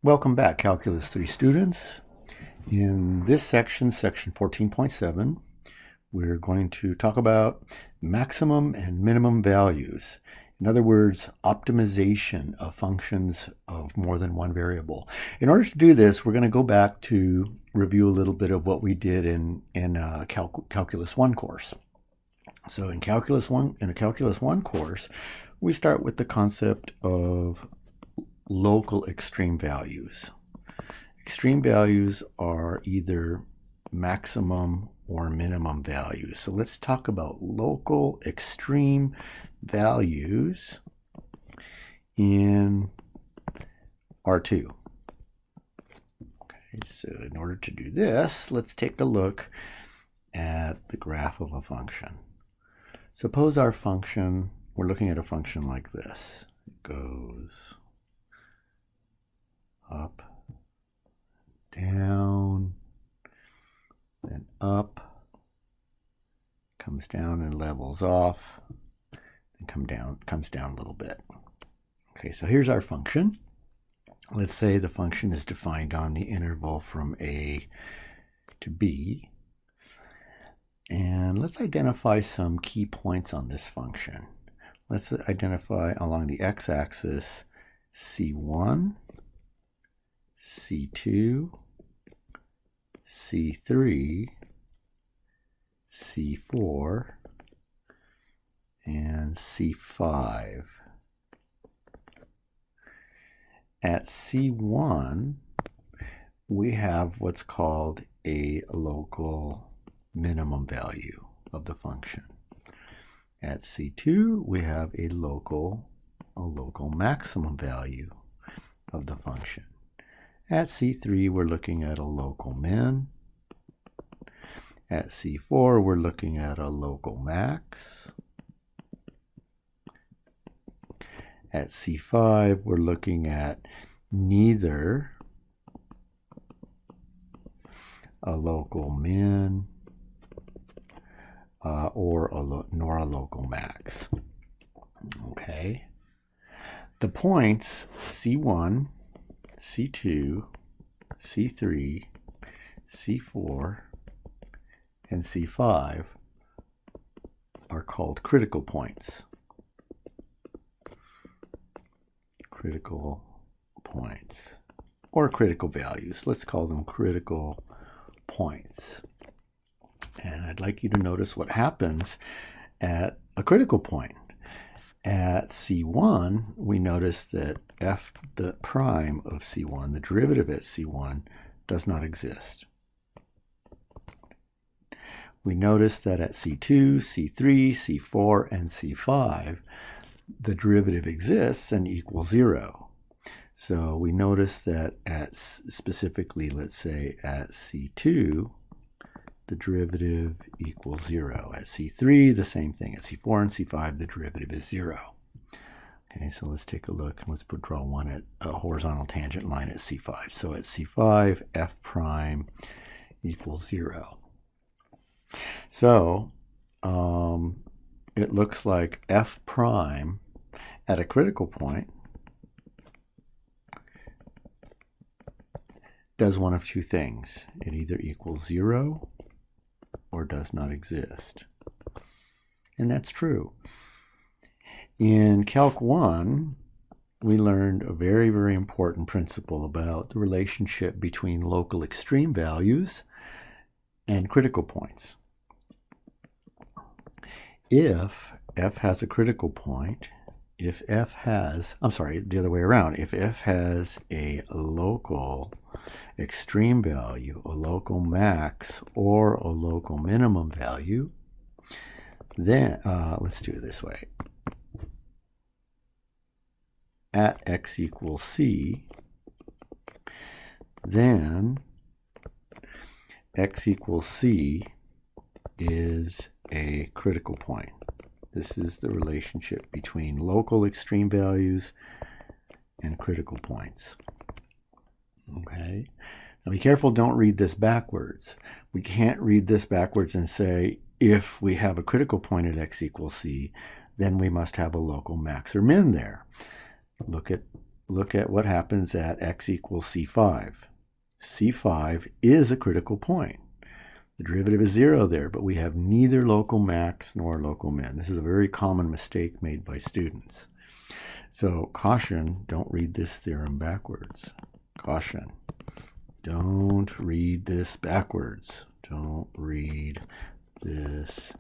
Welcome back, Calculus 3 students. In this section, section 14.7, we're going to talk about maximum and minimum values. In other words, optimization of functions of more than one variable. In order to do this, we're going to go back to review a little bit of what we did in Calculus 1 course. So in a Calculus 1 course, we start with the concept of local extreme values. Extreme values are either maximum or minimum values. So let's talk about local extreme values in R2. Okay, so in order to do this, let's take a look at the graph of a function. Suppose our function, we're looking at a function like this. It goes up, down, then up, comes down and levels off, and comes down a little bit. Okay, so here's our function. Let's say the function is defined on the interval from A to B. And let's identify some key points on this function. Let's identify along the x-axis C1, C2, C3, C4, and C5. At C1, we have what's called a local minimum value of the function. At C2, we have a local maximum value of the function. At C3, we're looking at a local min. At C4, we're looking at a local max. At C5, we're looking at neither a local min nor a local max. Okay. The points C1, C2, C3, C4, and C5 are called critical points. Critical points, or critical values. Let's call them critical points. And I'd like you to notice what happens at a critical point. At C1, we notice that f the prime of C1, the derivative at C1, does not exist. We notice that at C2, C3, C4, and C5, the derivative exists and equals 0. So we notice that at specifically, let's say at C2, the derivative equals 0. At C3, the same thing. At C4 and C5, the derivative is 0. Okay, so let's take a look and let's draw one at a horizontal tangent line at C5. So at C5, f prime equals 0. So it looks like f prime at a critical point does one of two things. It either equals 0 or does not exist. And that's true. In Calc 1, we learned a very, very important principle about the relationship between local extreme values and critical points. If f has a critical point, if f has a local extreme value, a local max, or a local minimum value, then let's do it this way. At x equals c, then x equals c is a critical point. This is the relationship between local extreme values and critical points. Okay. Now be careful, don't read this backwards. We can't read this backwards and say, if we have a critical point at x equals c, then we must have a local max or min there. Look at look at what happens at x equals c5. c5 is a critical point. The derivative is 0 there, but we have neither local max nor local min. This is a very common mistake made by students. So caution, don't read this theorem backwards. Caution, don't read this backwards. Don't read this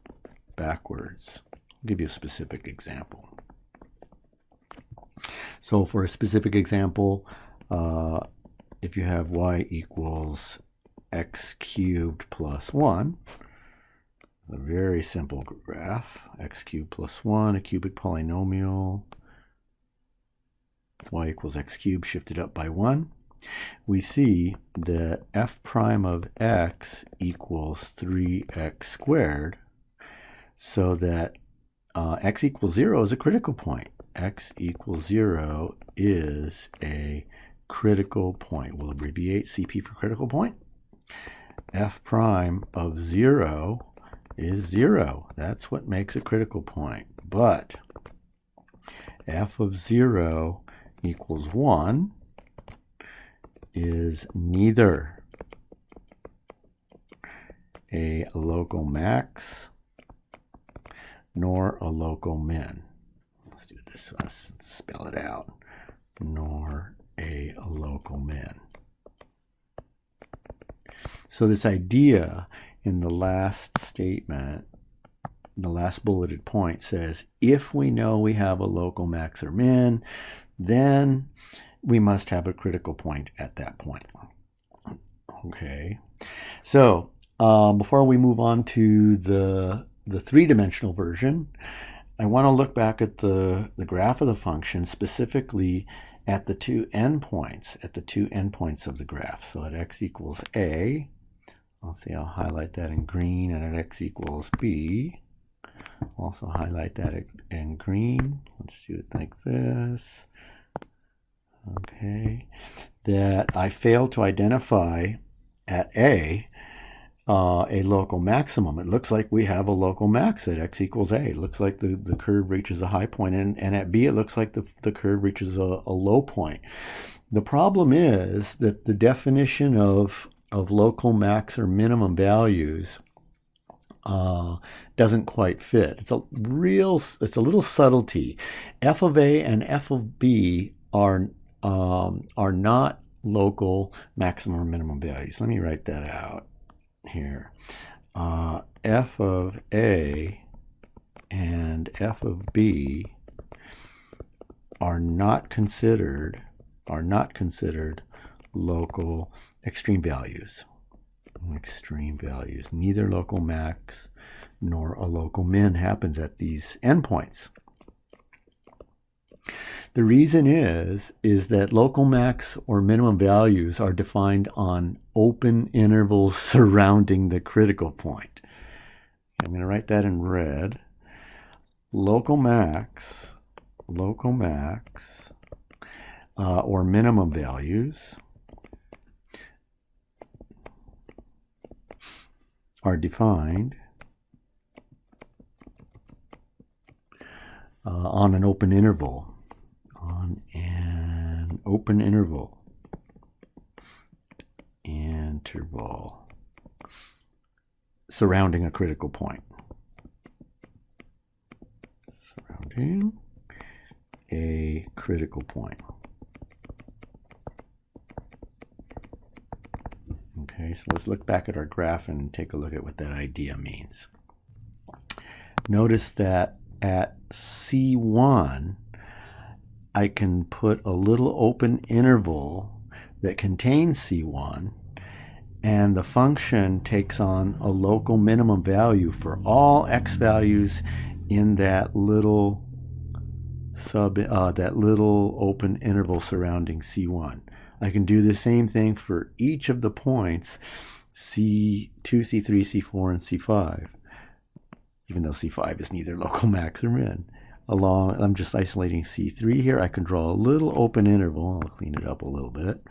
backwards. I'll give you a specific example. So for a specific example, if you have y equals x cubed plus 1, a very simple graph, x cubed plus 1, a cubic polynomial, y equals x cubed shifted up by 1, we see that f prime of x equals 3x squared, so that x equals 0 is a critical point. X equals 0 is a critical point. We'll abbreviate CP for critical point. F prime of 0 is 0. That's what makes a critical point. But f of 0 equals 1 is neither a local max nor a local min. Let's do this. Let's spell it out. Nor a local min. So this idea in the last statement, the last bulleted point says, if we know we have a local max or min, then we must have a critical point at that point. Okay. So before we move on to the three-dimensional version, I want to look back at the graph of the function, specifically at the two endpoints, of the graph. So at x equals a, I'll highlight that in green, and at x equals b, I'll also highlight that in green. Let's do it like this. Okay, that I failed to identify at a local maximum. It looks like we have a local max at x equals a. It looks like the curve reaches a high point, and at b it looks like the curve reaches a low point. The problem is that the definition of local max or minimum values doesn't quite fit. It's a little subtlety. F of a and f of b are not local maximum or minimum values. Let me write that out here. F of a and f of b are not considered local extreme values. Neither local max nor a local min happens at these endpoints. The reason is that local max or minimum values are defined on open intervals surrounding the critical point. I'm going to write that in red. Local max or minimum values are defined on an open interval. Surrounding a critical point. Surrounding a critical point. Okay, so let's look back at our graph and take a look at what that idea means. Notice that at C1, I can put a little open interval that contains C1, and the function takes on a local minimum value for all x values in that little open interval surrounding C1. I can do the same thing for each of the points C2, C3, C4, and C5, even though C5 is neither local max or min. I'm just isolating C3 here. I can draw a little open interval. I'll clean it up a little bit.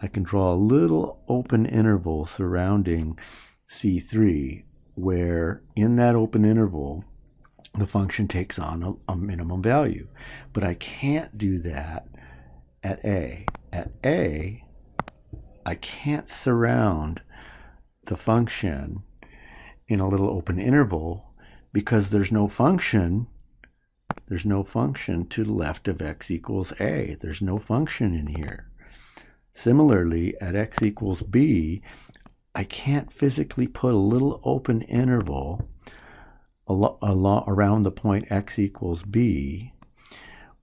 I can draw a little open interval surrounding C3, where in that open interval, the function takes on a minimum value. But I can't do that at A. At A, I can't surround the function in a little open interval because there's no function to the left of x equals a. There's no function in here. Similarly, at x equals b, I can't physically put a little open interval around the point x equals b,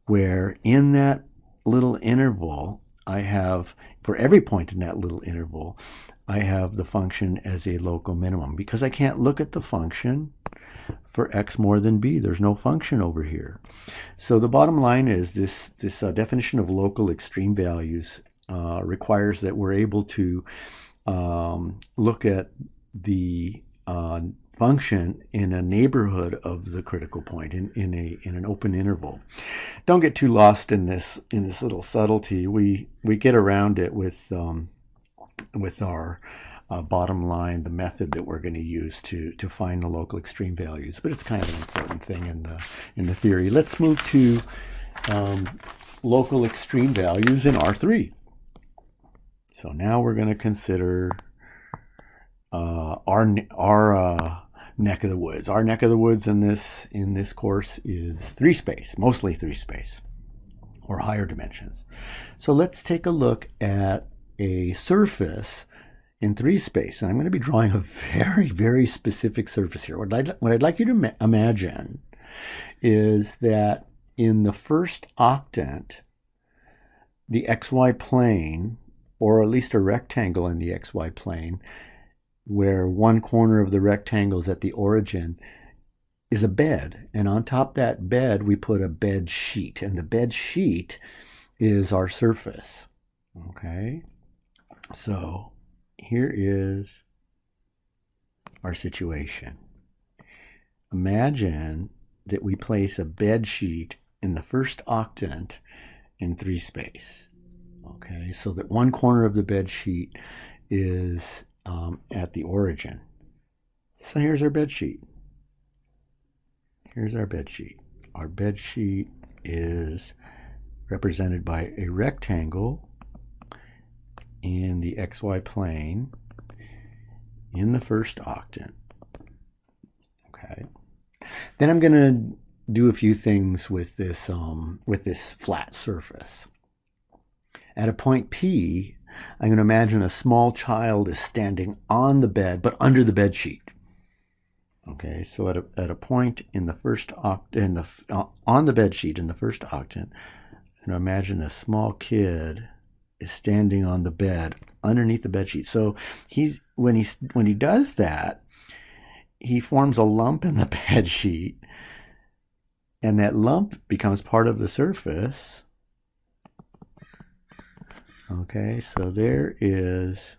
where in that little interval, I have, for every point in that little interval, I have the function as a local minimum, because I can't look at the function for x more than b. There's no function over here. So the bottom line is this definition of local extreme values requires that we're able to look at the function in a neighborhood of the critical point in an open interval. Don't get too lost in this little subtlety. We get around it with our bottom line, the method that we're going to use to find the local extreme values, but it's kind of an important thing in the theory. Let's move to local extreme values in R3. So now we're going to consider our neck of the woods. Our neck of the woods in this course is 3-space, mostly 3-space or higher dimensions. So let's take a look at a surface in 3-space, and I'm going to be drawing a very, very specific surface here. What I'd like you to imagine is that in the first octant, the xy plane, or at least a rectangle in the xy plane, where one corner of the rectangle is at the origin, is a bed. And on top of that bed, we put a bed sheet. And the bed sheet is our surface. Okay? So here is our situation. Imagine that we place a bed sheet in the first octant in 3-space. Okay, so that one corner of the bed sheet is at the origin. So here's our bed sheet. Here's our bed sheet. Our bed sheet is represented by a rectangle in the xy plane in the first octant. Okay. Then I'm going to do a few things with this flat surface. At a point P, I'm going to imagine a small child is standing on the bed, but under the bed sheet. Okay, so at a point in the first octant, on the bed sheet in the first octant, I'm going to imagine a small kid is standing on the bed underneath the bed sheet. So when he does that, he forms a lump in the bed sheet, and that lump becomes part of the surface. Okay, so there is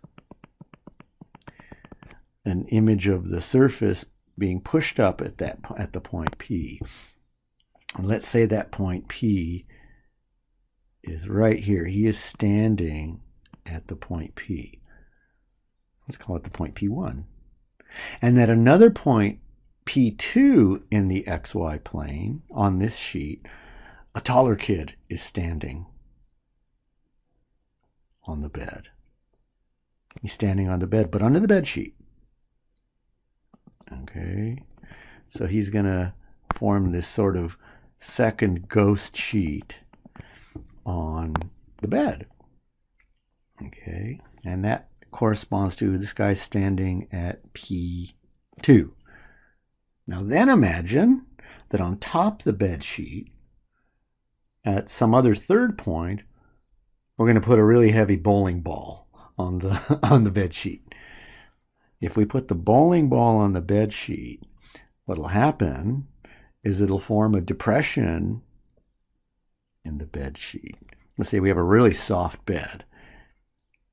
an image of the surface being pushed up at the point P. And let's say that point P is right here. He is standing at the point P. Let's call it the point P1. And at another point, P2 in the XY plane on this sheet, a taller kid is standing on the bed. He's standing on the bed, but under the bed sheet. Okay, so he's going to form this sort of second ghost sheet on the bed. Okay, and that corresponds to this guy standing at P2. Now then imagine that on top of the bed sheet, at some other third point, we're going to put a really heavy bowling ball on the bed sheet. If we put the bowling ball on the bed sheet, what'll happen is it'll form a depression in the bed sheet. Let's say we have a really soft bed.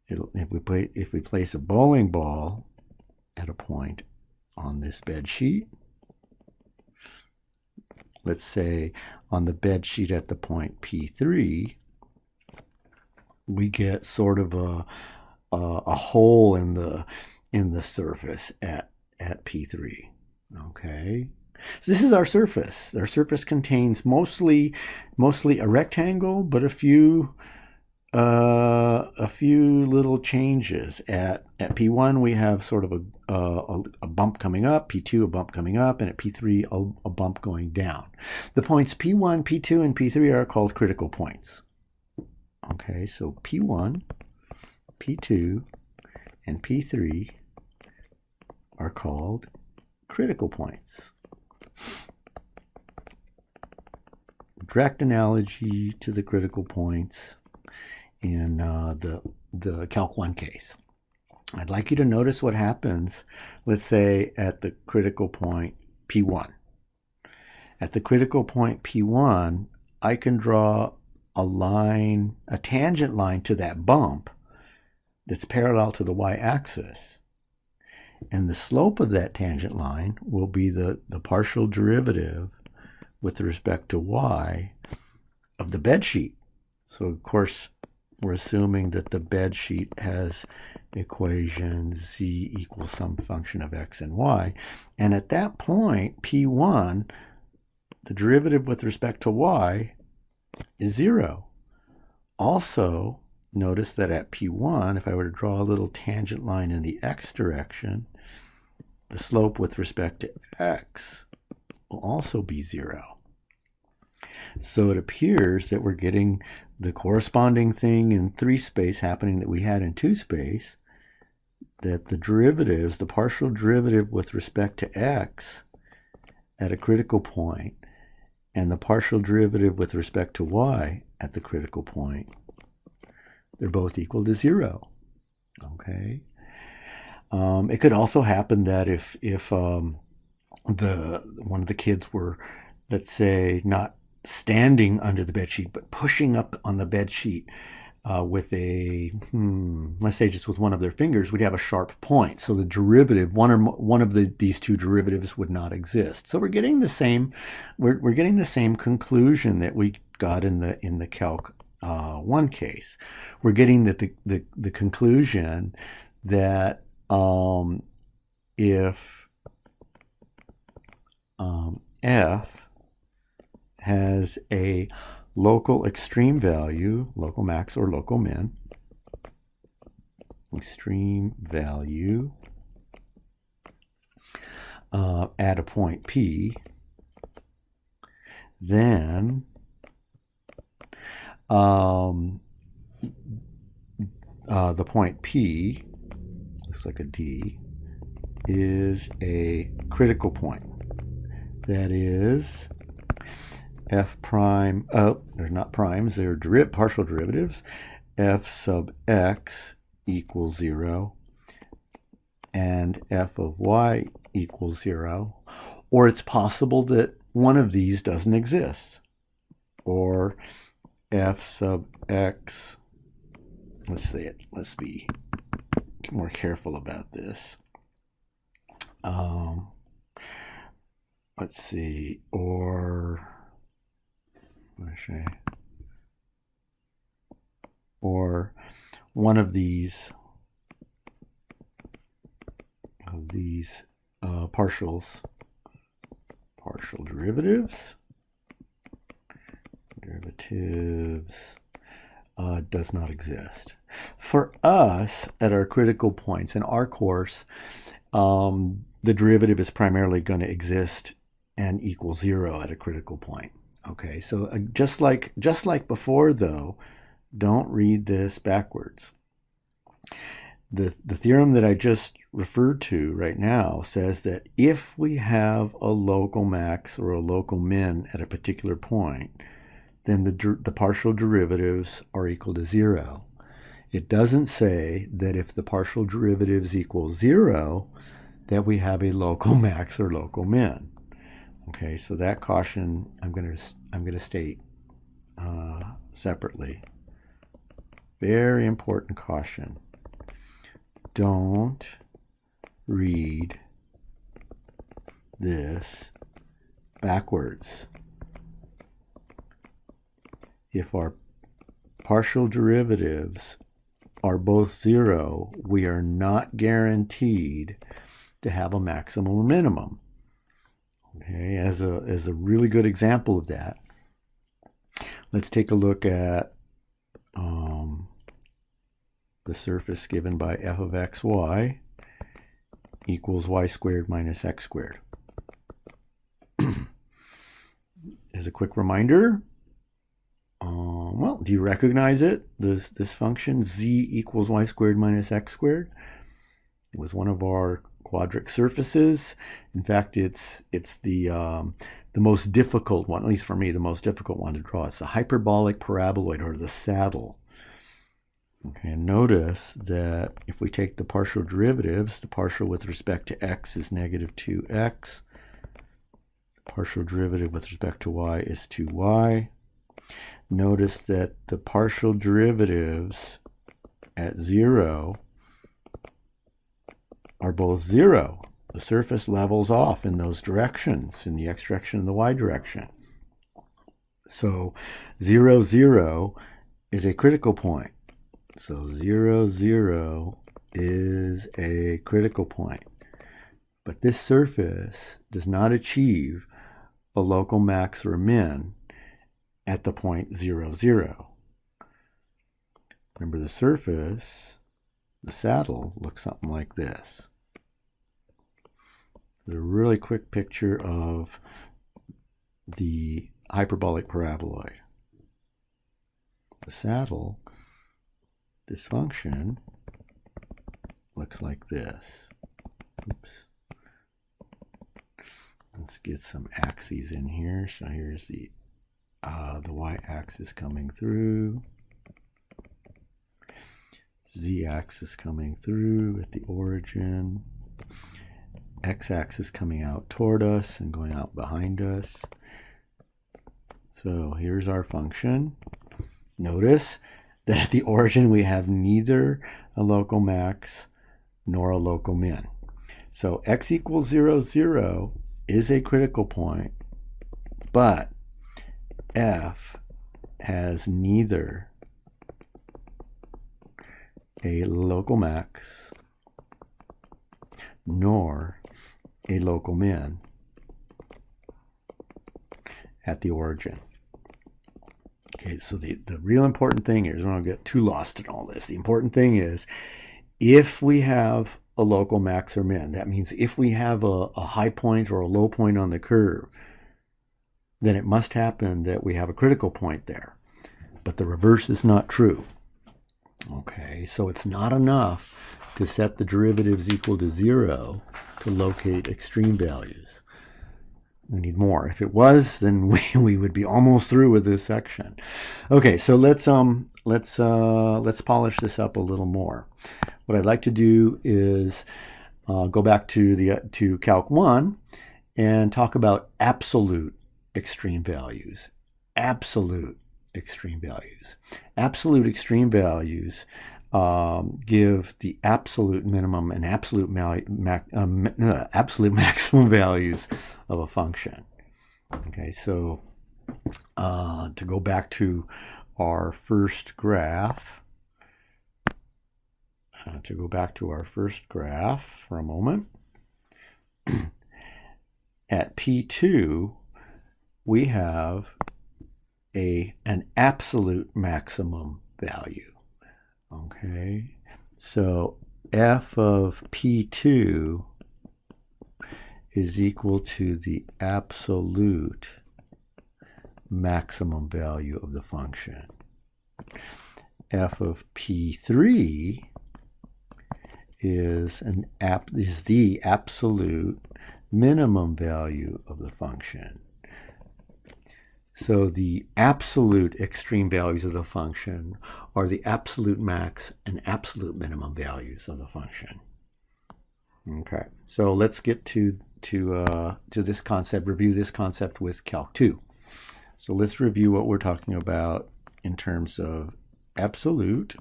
If we place a bowling ball at a point on this bed sheet, let's say on the bed sheet at the point P3, we get sort of a hole in the surface at P3. Okay, so this is our surface. Our surface contains mostly a rectangle, but a few a few little changes. At P1, we have sort of a bump coming up, P2 a bump coming up, and at P3 a bump going down. The points P1, P2, and P3 are called critical points. Okay, so P1, P2, and P3 are called critical points. Direct analogy to the critical points in the Calc 1 case. I'd like you to notice what happens, let's say, at the critical point P1. At the critical point P1, I can draw a line, a tangent line to that bump that's parallel to the y-axis. And the slope of that tangent line will be the partial derivative with respect to y of the bed sheet. So, of course, we're assuming that the bed sheet has equation z equals some function of x and y. And at that point, P1, the derivative with respect to y is 0. Also, notice that at P1, if I were to draw a little tangent line in the x direction, the slope with respect to x will also be 0. So it appears that we're getting the corresponding thing in 3 space happening that we had in 2 space, that the derivatives, the partial derivative with respect to x at a critical point and the partial derivative with respect to y at the critical point, they're both equal to 0. Okay. It could also happen that if one of the kids were, let's say, not standing under the bed sheet, but pushing up on the bed sheet with a, let's say just with one of their fingers, we'd have a sharp point. So the derivative, one of these two derivatives would not exist. So we're getting the same, we're getting the same conclusion that we got in the Calc 1 case. We're getting that the conclusion that if f has a local extreme value, local max or local min, extreme value at a point P, then the point P, looks like a D, is a critical point. That is f prime, there's not primes, they're partial derivatives, f sub x equals 0 and f of y equals 0. Or it's possible that one of these doesn't exist. Or f sub x, let's say it, let's be more careful about this. Let's see, or one of these partial derivatives does not exist. For us, at our critical points in our course, the derivative is primarily going to exist and equal 0 at a critical point. Okay, so just like before, though, don't read this backwards. The theorem that I just referred to right now says that if we have a local max or a local min at a particular point, then the partial derivatives are equal to 0. It doesn't say that if the partial derivatives equal 0, that we have a local max or local min. Okay, so that caution I'm going to state separately. Very important caution. Don't read this backwards. If our partial derivatives are both 0, we are not guaranteed to have a maximum or minimum. Okay, as a really good example of that, let's take a look at the surface given by f of xy equals y squared minus x squared. As a quick reminder, well, do you recognize it? This function, z equals y squared minus x squared, it was one of our quadric surfaces. In fact, it's the most difficult one, at least for me, the most difficult one to draw. It's the hyperbolic paraboloid, or the saddle. Okay, and notice that if we take the partial derivatives, the partial with respect to x is negative 2x. The partial derivative with respect to y is 2y. Notice that the partial derivatives at 0 are both 0. The surface levels off in those directions, in the x direction and the y direction. So 0, 0 is a critical point. So 0, 0 is a critical point. But this surface does not achieve a local max or min at the point 0, 0. Remember, the surface, the saddle, looks something like this. A really quick picture of the hyperbolic paraboloid. The saddle, this function, looks like this. Oops. Let's get some axes in here. So here's the y-axis coming through, z-axis coming through at the origin, x-axis coming out toward us and going out behind us. So here's our function. Notice that at the origin we have neither a local max nor a local min. So x equals 0, 0 is a critical point, but f has neither a local max nor a local min at the origin. Okay, so the real important thing is, we don't get too lost in all this. The important thing is, if we have a local max or min, that means if we have a high point or a low point on the curve, then it must happen that we have a critical point there. But the reverse is not true. Okay, so it's not enough to set the derivatives equal to 0 to locate extreme values. We need more. If it was, then we would be almost through with this section. Okay, so let's polish this up a little more. What I'd like to do is go back to Calc 1 and talk about absolute extreme values. Absolute extreme values. Absolute extreme values give the absolute minimum and absolute maximum values of a function. Okay, so to go back to our first graph, for a moment, at P2 we have an absolute maximum value. Okay, so f of P2 is equal to the absolute maximum value of the function. F of P3 is the absolute minimum value of the function. So the absolute extreme values of the function are the absolute max and absolute minimum values of the function. Okay, so let's get to this concept, review this concept with Calc 2. So let's review what we're talking about in terms of absolute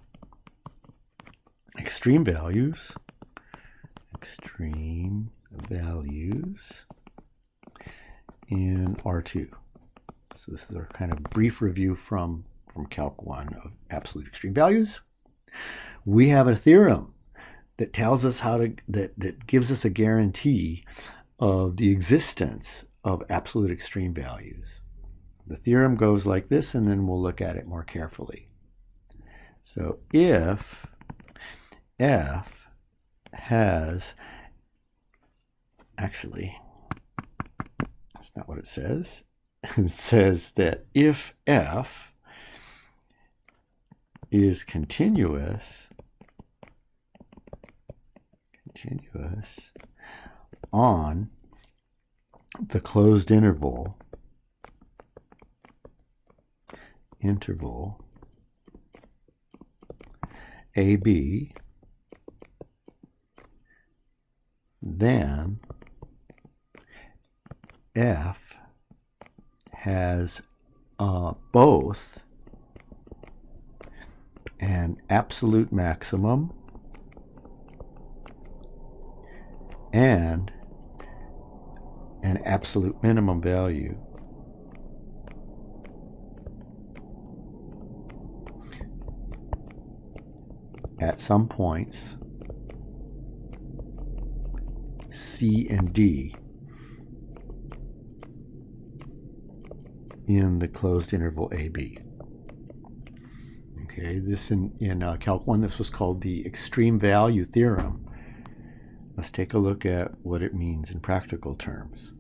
extreme values in R2. So this is our kind of brief review from Calc 1 of absolute extreme values. We have a theorem that tells us that gives us a guarantee of the existence of absolute extreme values. The theorem goes like this, and then we'll look at it more carefully. So if f has, actually, that's not what it says. It says that if f is continuous on the closed interval AB, then f has both an absolute maximum and an absolute minimum value. At some points C and D in the closed interval AB. Okay, this in Calc 1, this was called the extreme value theorem. Let's take a look at what it means in practical terms.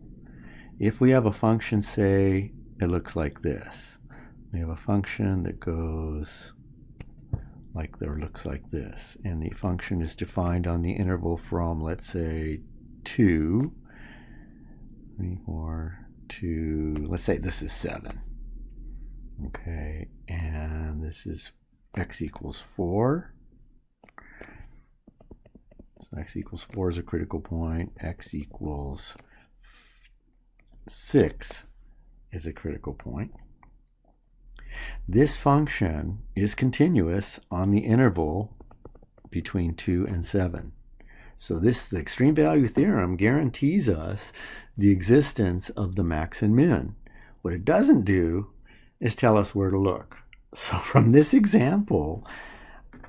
If we have a function, say, it looks like this. We have a function that goes like there, looks like this, and the function is defined on the interval from, let's say, 2, 3, 4, 2, let's say this is 7. Okay, and this is x equals 4. So x equals 4 is a critical point. X equals 6 is a critical point. This function is continuous on the interval between 2 and 7. So the extreme value theorem guarantees us the existence of the max and min. What it doesn't do is tell us where to look. So from this example,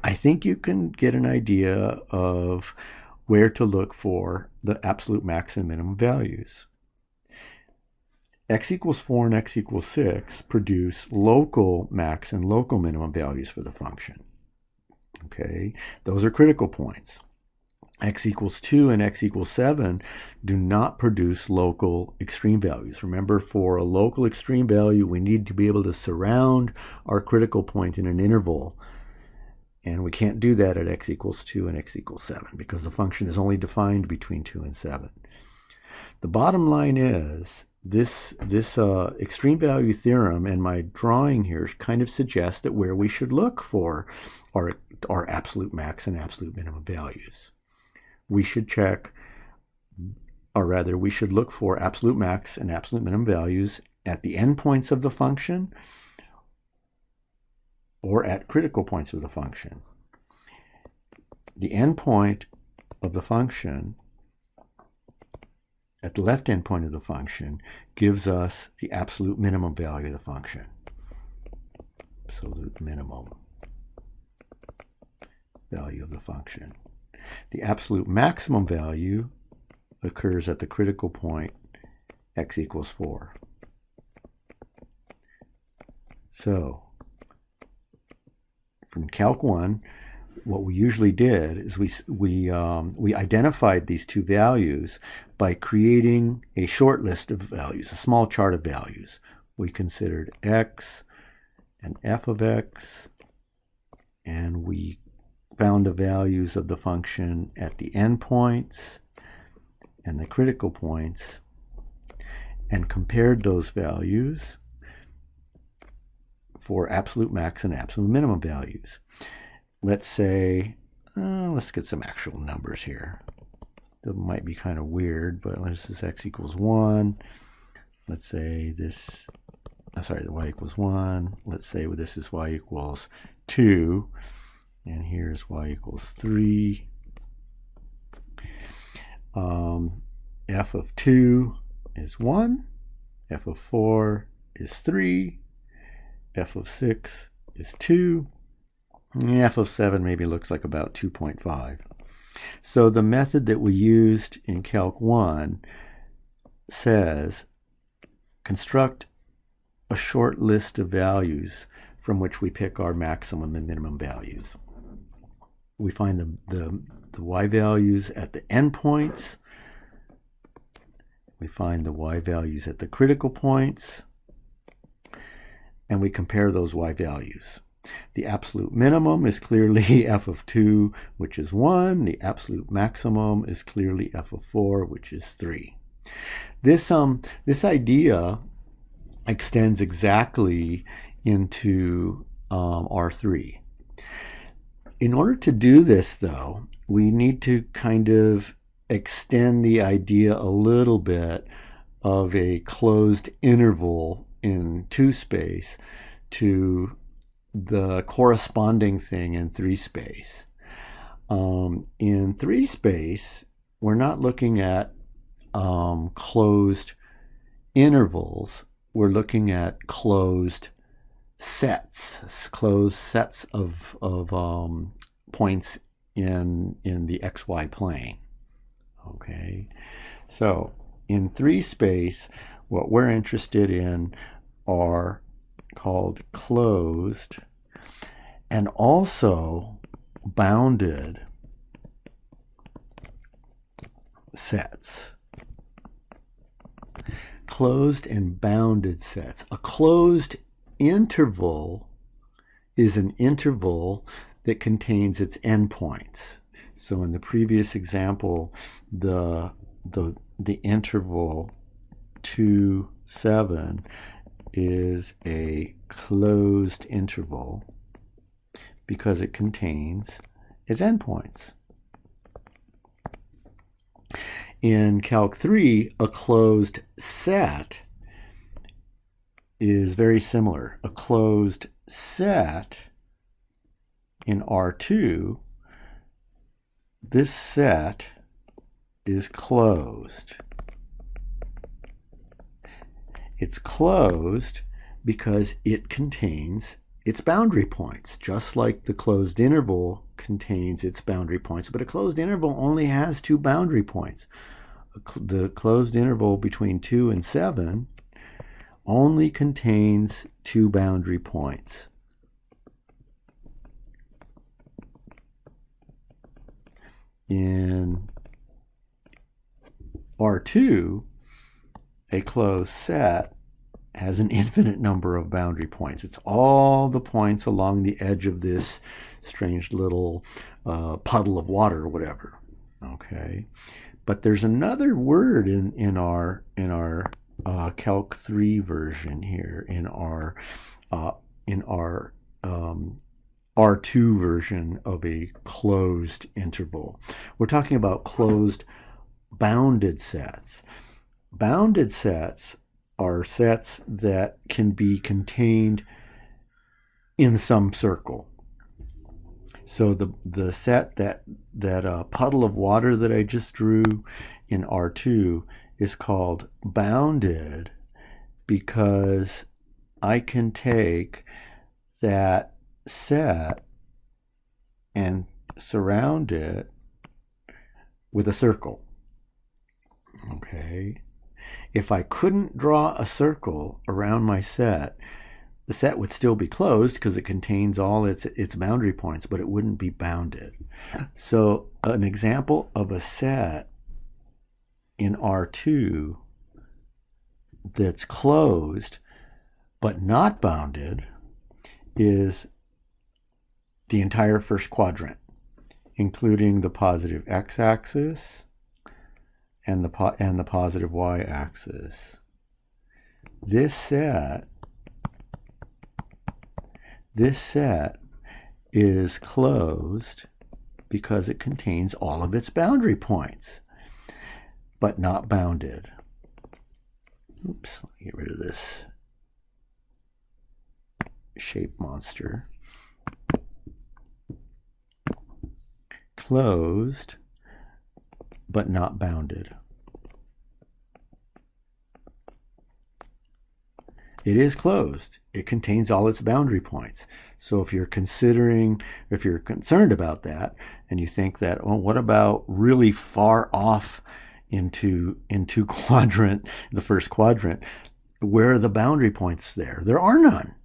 I think you can get an idea of where to look for the absolute max and minimum values. X equals 4 and x equals 6 produce local max and local minimum values for the function. Okay, those are critical points. X equals 2 and x equals 7 do not produce local extreme values. Remember, for a local extreme value, we need to be able to surround our critical point in an interval. And we can't do that at x equals 2 and x equals 7 because the function is only defined between 2 and 7. The bottom line is this extreme value theorem and my drawing here kind of suggests that where we should look for our absolute max and absolute minimum values. We should check, or rather we should look for absolute max and absolute minimum values at the endpoints of the function or at critical points of the function. The endpoint of the function at the left endpoint of the function gives us the absolute minimum value of the function. Absolute minimum value of the function. The absolute maximum value occurs at the critical point x equals 4. So from Calc 1, what we usually did is we identified these two values by creating a short list of values, a small chart of values. We considered x and f of x, and we found the values of the function at the endpoints and the critical points and compared those values for absolute max and absolute minimum values. Let's say, let's get some actual numbers here. That might be kind of weird, but let's say x equals 1. Let's say this, y equals 1. Let's say this is y equals 2. And here's y equals 3. F of 2 is 1. F of 4 is 3. F of 6 is 2. And f of 7 maybe looks like about 2.5. So the method that we used in Calc 1 says construct a short list of values from which we pick our maximum and minimum values. We find the y values at the endpoints. We find the y values at the critical points, and we compare those y values. The absolute minimum is clearly f of 2, which is 1. The absolute maximum is clearly f of 4, which is 3. This idea extends exactly into R3. In order to do this, though, we need to kind of extend the idea a little bit of a closed interval in 2 space to the corresponding thing in 3 space. In 3 space, we're not looking at closed intervals. We're looking at closed sets of points in the xy plane. Okay, so in 3 space, what we're interested in are called closed and also bounded sets. Closed and bounded sets. A closed interval is an interval that contains its endpoints. So in the previous example, the interval 2, 7 is a closed interval because it contains its endpoints. In Calc 3, a closed set is very similar. A closed set in R2, this set is closed. It's closed because it contains its boundary points, just like the closed interval contains its boundary points. But a closed interval only has 2 boundary points. The closed interval between 2 and 7 only contains 2 boundary points. In R2, a closed set has an infinite number of boundary points. It's all the points along the edge of this strange little puddle of water or whatever. Okay, but there's another word in our Calc 3 version here, in our R2 version of a closed interval. We're talking about closed bounded sets. Bounded sets are sets that can be contained in some circle. So the set that puddle of water that I just drew in R2 is called bounded because I can take that set and surround it with a circle. Okay. If I couldn't draw a circle around my set, the set would still be closed because it contains all its boundary points, but it wouldn't be bounded. So an example of a set in R2 that's closed but not bounded is the entire first quadrant, including the positive x-axis and the positive y-axis. This set is closed because it contains all of its boundary points, but not bounded. Oops, let me get rid of this shape monster. Closed, but not bounded. It is closed. It contains all its boundary points. So if you're concerned about that, and you think that, oh, what about really far off into quadrant, the first quadrant, where are the boundary points there? There are none.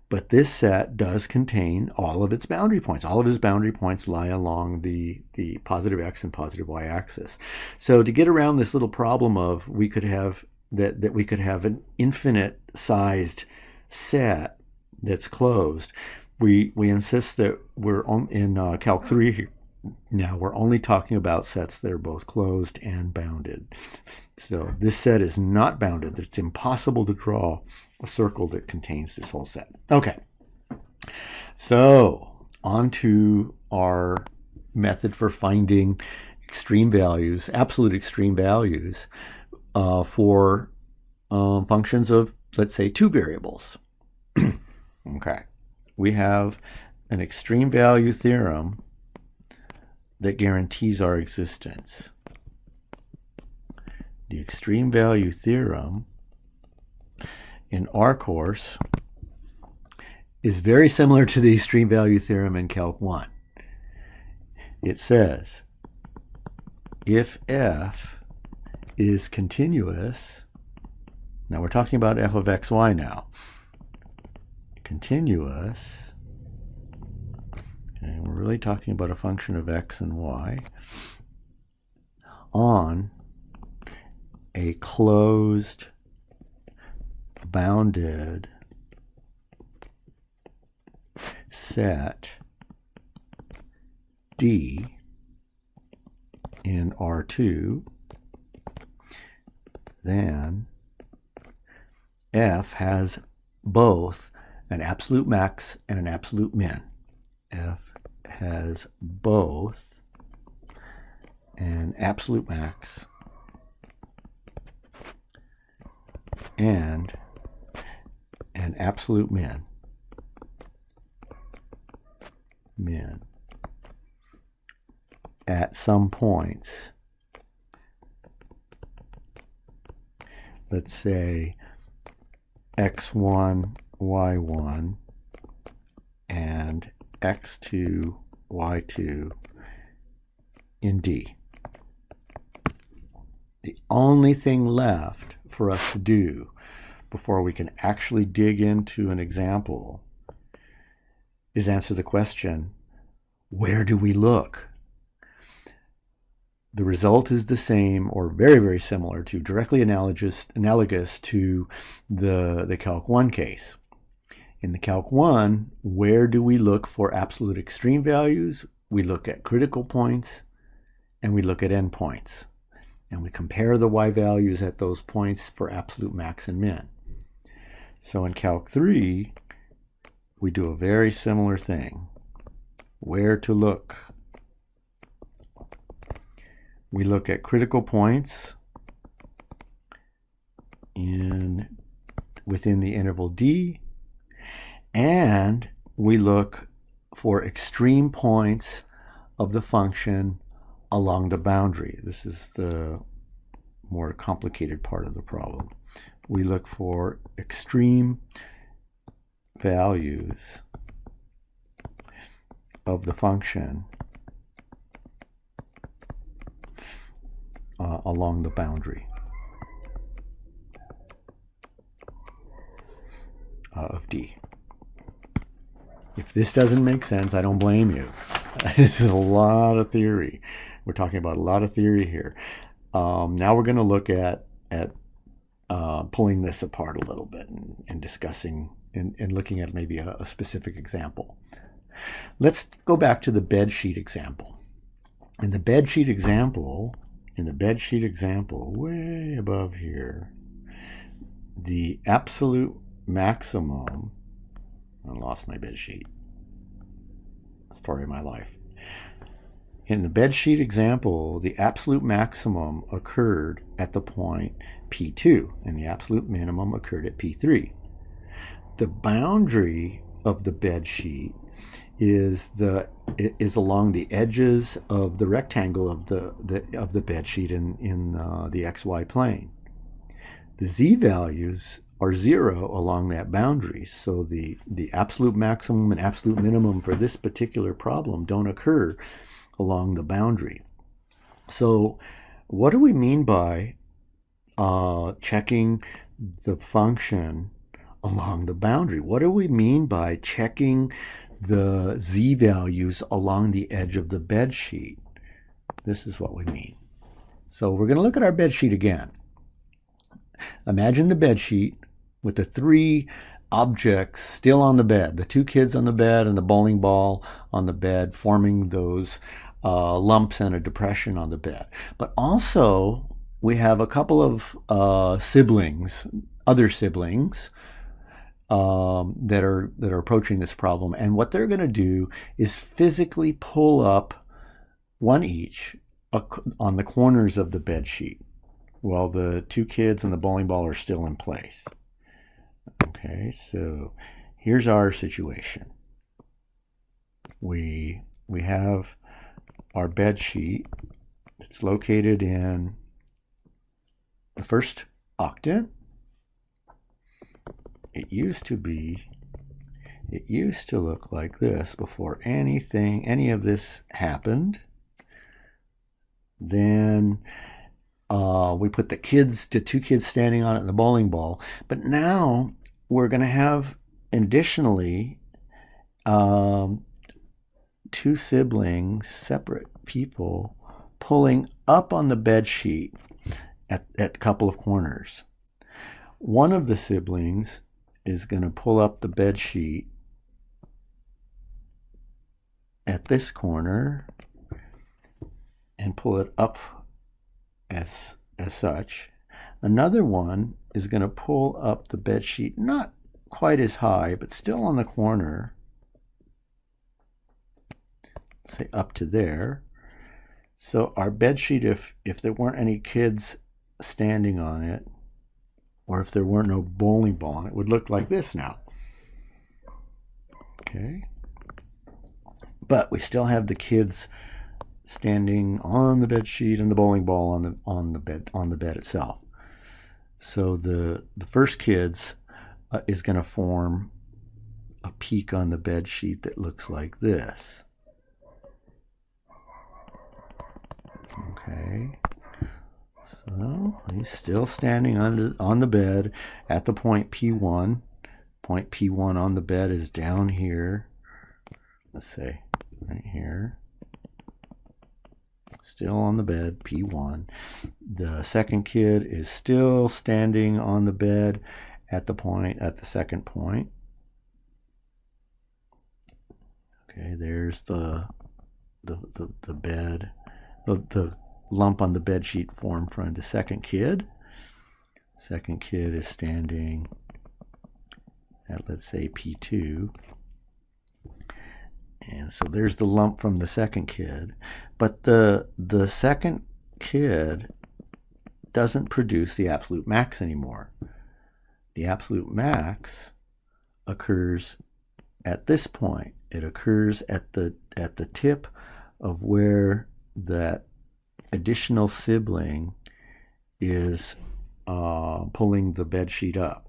But this set does contain all of its boundary points. All of its boundary points lie along the positive x and positive y axis. So to get around this little problem of we could have an infinite sized set that's closed, we insist that we're in Calc 3 here. Now we're only talking about sets that are both closed and bounded. So this set is not bounded. It's impossible to draw a circle that contains this whole set. Okay, so on to our method for finding extreme values, absolute extreme values for functions of, let's say, two variables. Okay, we have an extreme value theorem that guarantees our existence. The extreme value theorem in our course is very similar to the extreme value theorem in Calc 1. It says, if f is continuous, now we're talking about f of xy now, continuous, and we're really talking about a function of x and y, on a closed, bounded set D in R2, then f has both an absolute max and an absolute min. F has both an absolute max and an absolute min at some points, let's say x1, y1, and x2, y2 in D. The only thing left for us to do before we can actually dig into an example is answer the question, where do we look? The result is the same or very, very similar to, directly analogous to the Calc 1 case. In the Calc 1, where do we look for absolute extreme values? We look at critical points and we look at endpoints. And we compare the y values at those points for absolute max and min. So in Calc 3, we do a very similar thing. Where to look? We look at critical points within the interval D, and we look for extreme points of the function along the boundary. This is the more complicated part of the problem. We look for extreme values of the function along the boundary of D. If this doesn't make sense, I don't blame you. This is a lot of theory. We're talking about a lot of theory here. Now we're going to look at pulling this apart a little bit and discussing and looking at maybe a specific example. Let's go back to the bedsheet example. In the bedsheet example, way above here, the absolute maximum, I lost my bedsheet, story of my life. In the bedsheet example, the absolute maximum occurred at the point P2, and the absolute minimum occurred at P3. The boundary of the bedsheet is along the edges of the rectangle of the bedsheet in the xy plane. The z values are 0 along that boundary, so the absolute maximum and absolute minimum for this particular problem don't occur along the boundary. So what do we mean by checking the function along the boundary. What do we mean by checking the z-values along the edge of the bed sheet? This is what we mean. So we're going to look at our bed sheet again. Imagine the bed sheet with the three objects still on the bed, the two kids on the bed and the bowling ball on the bed, forming those lumps and a depression on the bed. But also we have a couple of siblings, other siblings, that are approaching this problem, and what they're going to do is physically pull up one each on the corners of the bed sheet while the two kids and the bowling ball are still in place. Okay, so here's our situation. We have our bed sheet. It's located in the first octant. It used to look like this before any of this happened. Then we put the two kids standing on it and the bowling ball. But now we're going to have additionally two siblings, separate people, pulling up on the bed sheet at a couple of corners. One of the siblings is going to pull up the bed sheet at this corner and pull it up as such. Another one is going to pull up the bed sheet, not quite as high, but still on the corner, say up to there. So our bed sheet, if there weren't any kids standing on it, or if there weren't no bowling ball on it, would look like this now. Okay. But we still have the kids standing on the bed sheet and the bowling ball on the bed itself. So the first kids is going to form a peak on the bed sheet that looks like this. Okay. So he's still standing on the bed at the point P1. Point P1 on the bed is down here. Let's say right here. Still on the bed, P1. The second kid is still standing on the bed at the second point. Okay, there's the bed. The lump on the bed sheet formed from the second kid. Second kid is standing at, let's say, P2. And so there's the lump from the second kid. But the second kid doesn't produce the absolute max anymore. The absolute max occurs at this point. It occurs at the tip of where that additional sibling is pulling the bed sheet up.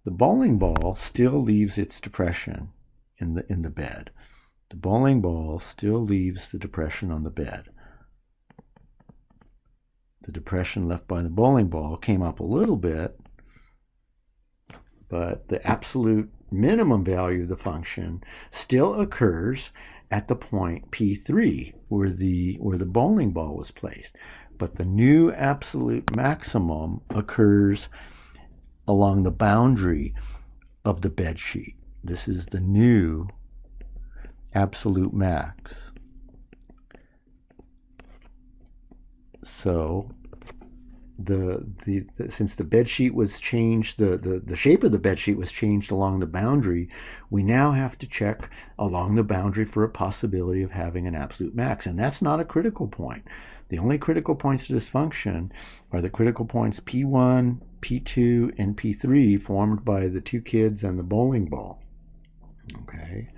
The bowling ball still leaves its depression in the bed. The bowling ball still leaves the depression on the bed. The depression left by the bowling ball came up a little bit, but the absolute minimum value of the function still occurs at the point P3 where the bowling ball was placed. But the new absolute maximum occurs along the boundary of the bed sheet. This is the new absolute max. So since the bed sheet was changed, the shape of the bed sheet was changed along the boundary, we now have to check along the boundary for a possibility of having an absolute max, and that's not a critical point. The only critical points to this function are the critical points P1, P2, and P3 formed by the two kids and the bowling ball. Okay.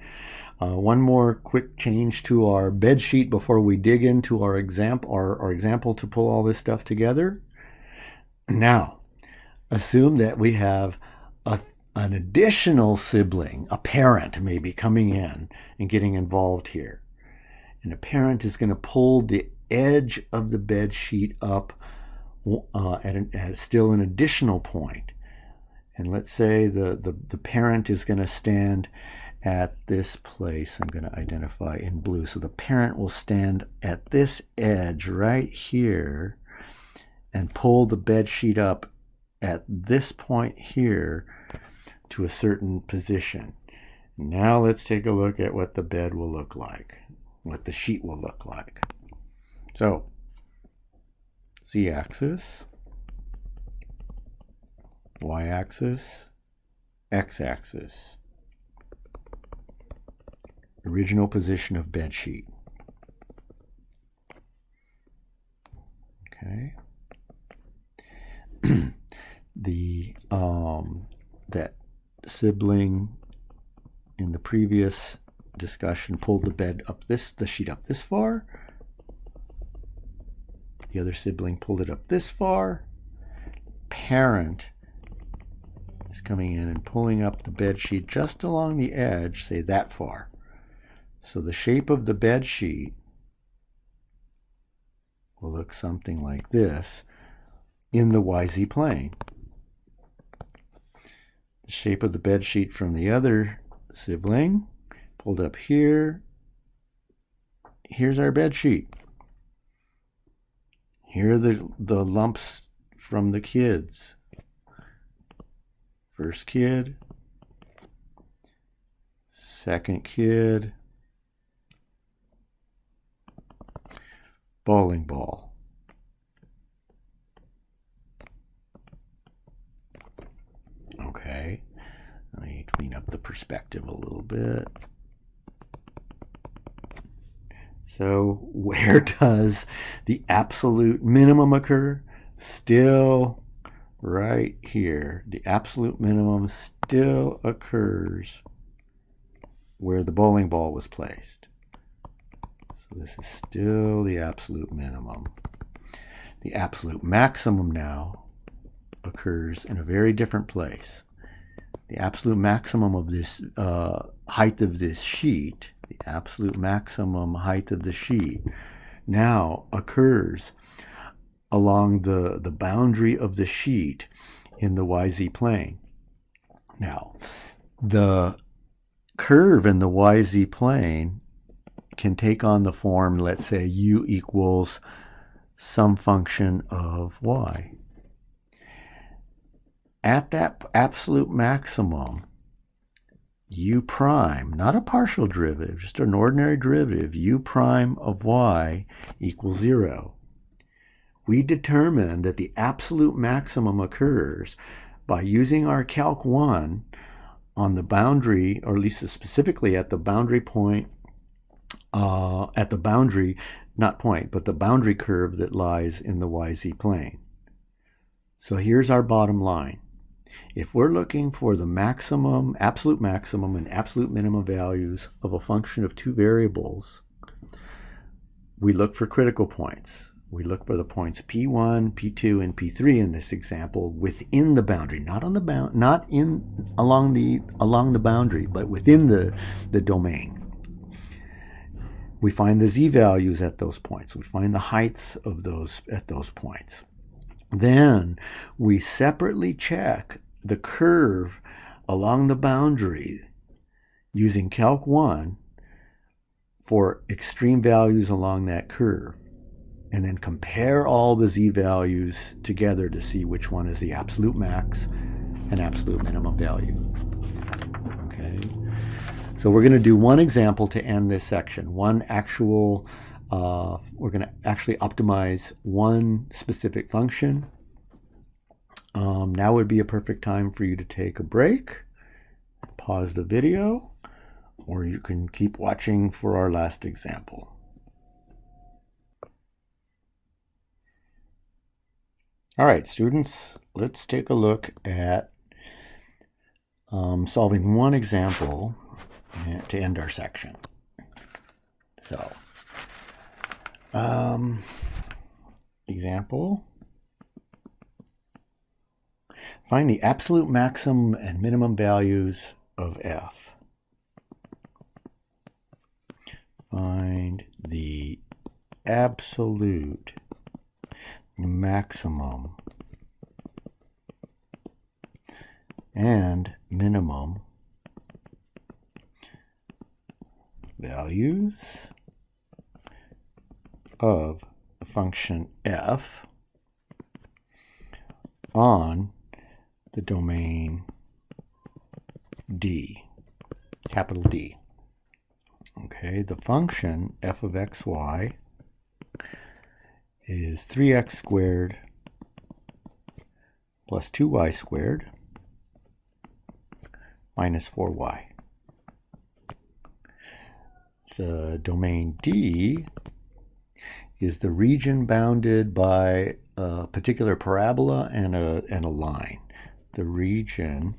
One more quick change to our bed sheet before we dig into our example to pull all this stuff together. Now, assume that we have an additional sibling, a parent maybe, coming in and getting involved here. And a parent is going to pull the edge of the bed sheet up at still an additional point. And let's say the parent is going to stand at this place. I'm going to identify in blue. So the parent will stand at this edge right here and pull the bed sheet up at this point here to a certain position. Now let's take a look at what the bed will look like, what the sheet will look like. So, z-axis, y-axis, x-axis. Original position of bed sheet. Okay. That sibling in the previous discussion pulled the sheet up this far. The other sibling pulled it up this far. Parent is coming in and pulling up the bed sheet just along the edge, say that far. So the shape of the bed sheet will look something like this in the YZ plane. The shape of the bed sheet from the other sibling pulled up here. Here's our bed sheet. Here are the lumps from the kids. First kid, second kid, bowling ball. Okay, let me clean up the perspective a little bit. So where does the absolute minimum occur? Still right here. The absolute minimum still occurs where the bowling ball was placed. So this is still the absolute minimum. The absolute maximum now occurs in a very different place. The absolute maximum of this height of this sheet, the absolute maximum height of the sheet now occurs along the boundary of the sheet in the YZ plane. Now, the curve in the YZ plane can take on the form, let's say u equals some function of y. At that absolute maximum, u prime, not a partial derivative, just an ordinary derivative, u prime of y equals 0. We determine that the absolute maximum occurs by using our Calc 1 on the boundary, or at least specifically at the boundary point, at the boundary, not point, but the boundary curve that lies in the YZ plane. So here's our bottom line. If we're looking for the maximum, absolute maximum, and absolute minimum values of a function of two variables, we look for critical points. We look for the points P1, P2, and P3 in this example within the boundary, not on the not in along the boundary, but within the domain. We find the z values at those points. We find the heights of those at those points. Then we separately check the curve along the boundary using Calc 1 for extreme values along that curve, and then compare all the z values together to see which one is the absolute max and absolute minimum value. Okay, so we're going to do one example to end this section. One actual, we're going to actually optimize one specific function. Now would be a perfect time for you to take a break, pause the video, or you can keep watching for our last example. All right, students, let's take a look at solving one example to end our section. So, example, find the absolute maximum and minimum values of f. Find the absolute maximum and minimum values of the function f on the domain D, capital D. Okay, the function f of xy is 3x squared plus 2y squared minus 4y. The domain D is the region bounded by a particular parabola and a line. The region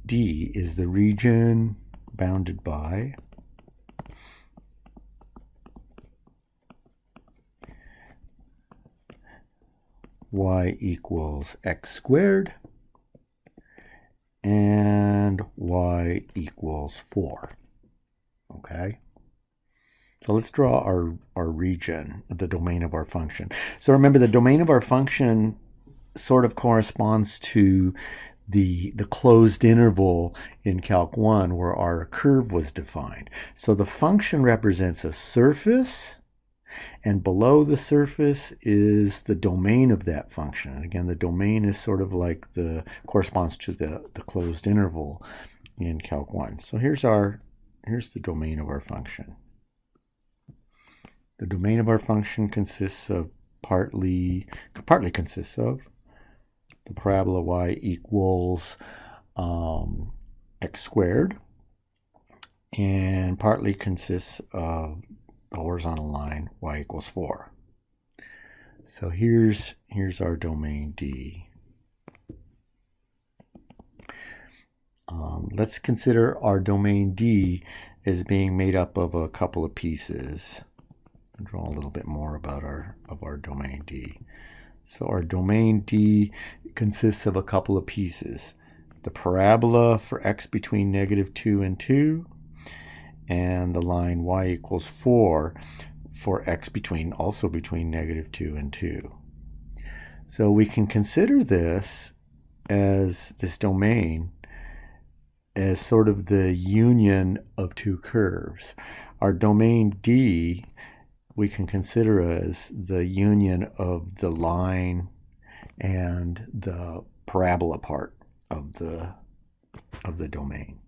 D is the region bounded by y equals x squared and y equals 4. Okay? So let's draw our region, the domain of our function. So remember, the domain of our function sort of corresponds to the closed interval in Calc 1 where our curve was defined. So the function represents a surface, and below the surface is the domain of that function. And again, the domain is sort of like corresponds to the closed interval in Calc 1. So here's the domain of our function. The domain of our function consists of partly consists of the parabola y equals x squared, and partly consists of the horizontal line y equals 4. So here's our domain D. Let's consider our domain D as being made up of a couple of pieces. I'll draw a little bit more about our domain D. So our domain D consists of a couple of pieces. The parabola for x between -2 and 2, and the line y equals 4 for x also between -2 and 2. So we can consider this domain as sort of the union of two curves. Our domain D we can consider as the union of the line and the parabola part of the domain.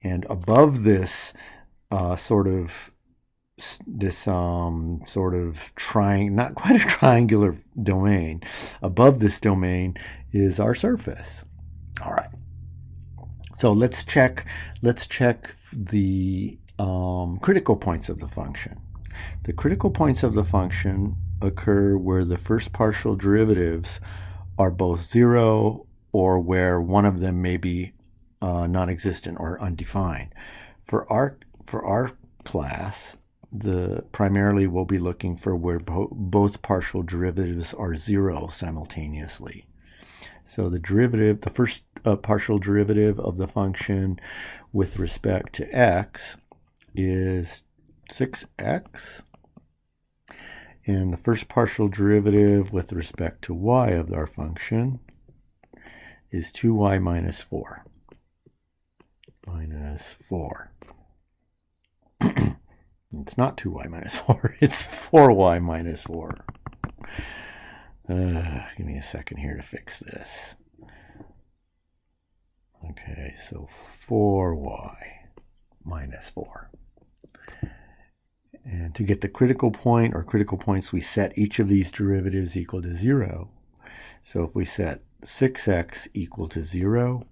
And above this sort of not quite a triangular domain, above this domain is our surface. All right. So let's check the critical points of the function. The critical points of the function occur where the first partial derivatives are both 0 or where one of them may be non-existent or undefined. For our class, primarily we'll be looking for where both partial derivatives are 0 simultaneously. So the first partial derivative of the function with respect to x is 6x, and the first partial derivative with respect to y of our function is 2y minus 4. It's not 2y minus 4, it's 4y minus 4. Give me a second here to fix this. Okay, so 4y minus 4. And to get the critical point or critical points, we set each of these derivatives equal to 0. So if we set 6x equal to 0,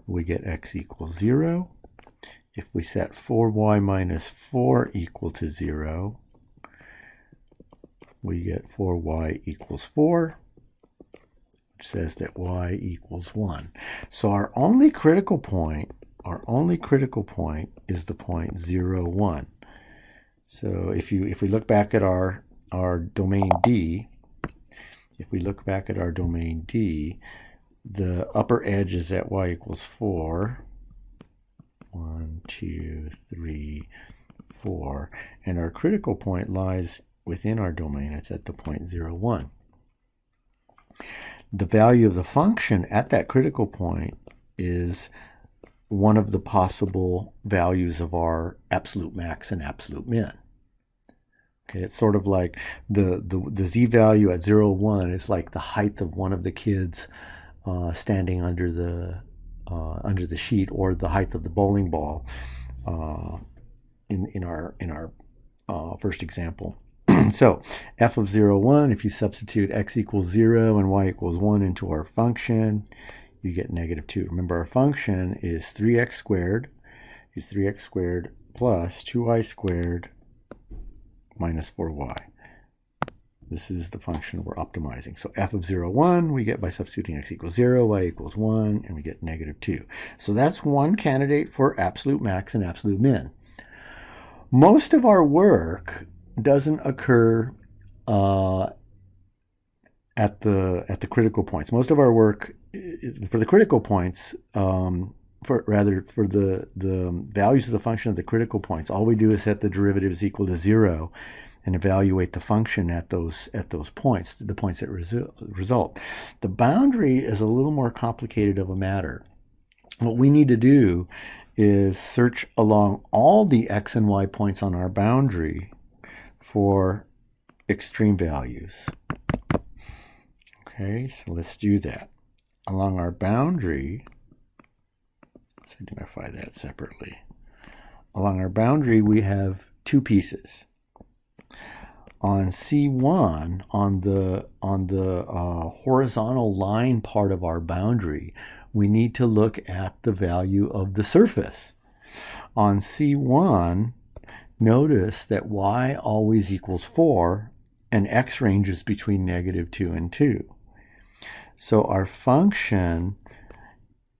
we get x equals 0. If we set 4y minus 4 equal to 0, we get 4y equals 4, which says that y equals 1. So our only critical point is the point 0, 1. So if we look back at our domain D, the upper edge is at y equals 4. 1, 2, 3, 4. And our critical point lies within our domain. It's at the point 0, 1. the value of the function at that critical point is one of the possible values of our absolute max and absolute min. Okay, it's sort of like the z value at 0, 1 is like the height of one of the kids standing under the sheet, or the height of the bowling ball in our first example. So f of 0, 1, if you substitute x equals 0 and y equals 1 into our function, you get -2. Remember, our function is 3x squared plus 2y squared minus 4y. This is the function we're optimizing. So f of 0, 1, we get by substituting x equals 0, y equals 1, and we get -2. So that's one candidate for absolute max and absolute min. Most of our work doesn't occur at the critical points. Most of our work for the critical points, for the values of the function at the critical points, all we do is set the derivatives equal to 0 and evaluate the function at those points, the points that result. The boundary is a little more complicated of a matter. What we need to do is search along all the x and y points on our boundary for extreme values. Okay, so let's do that. Along our boundary, let's identify that separately. Along our boundary, we have two pieces. On C1, on the horizontal line part of our boundary, we need to look at the value of the surface. On C1, notice that y always equals 4 and x ranges between -2 and 2. So our function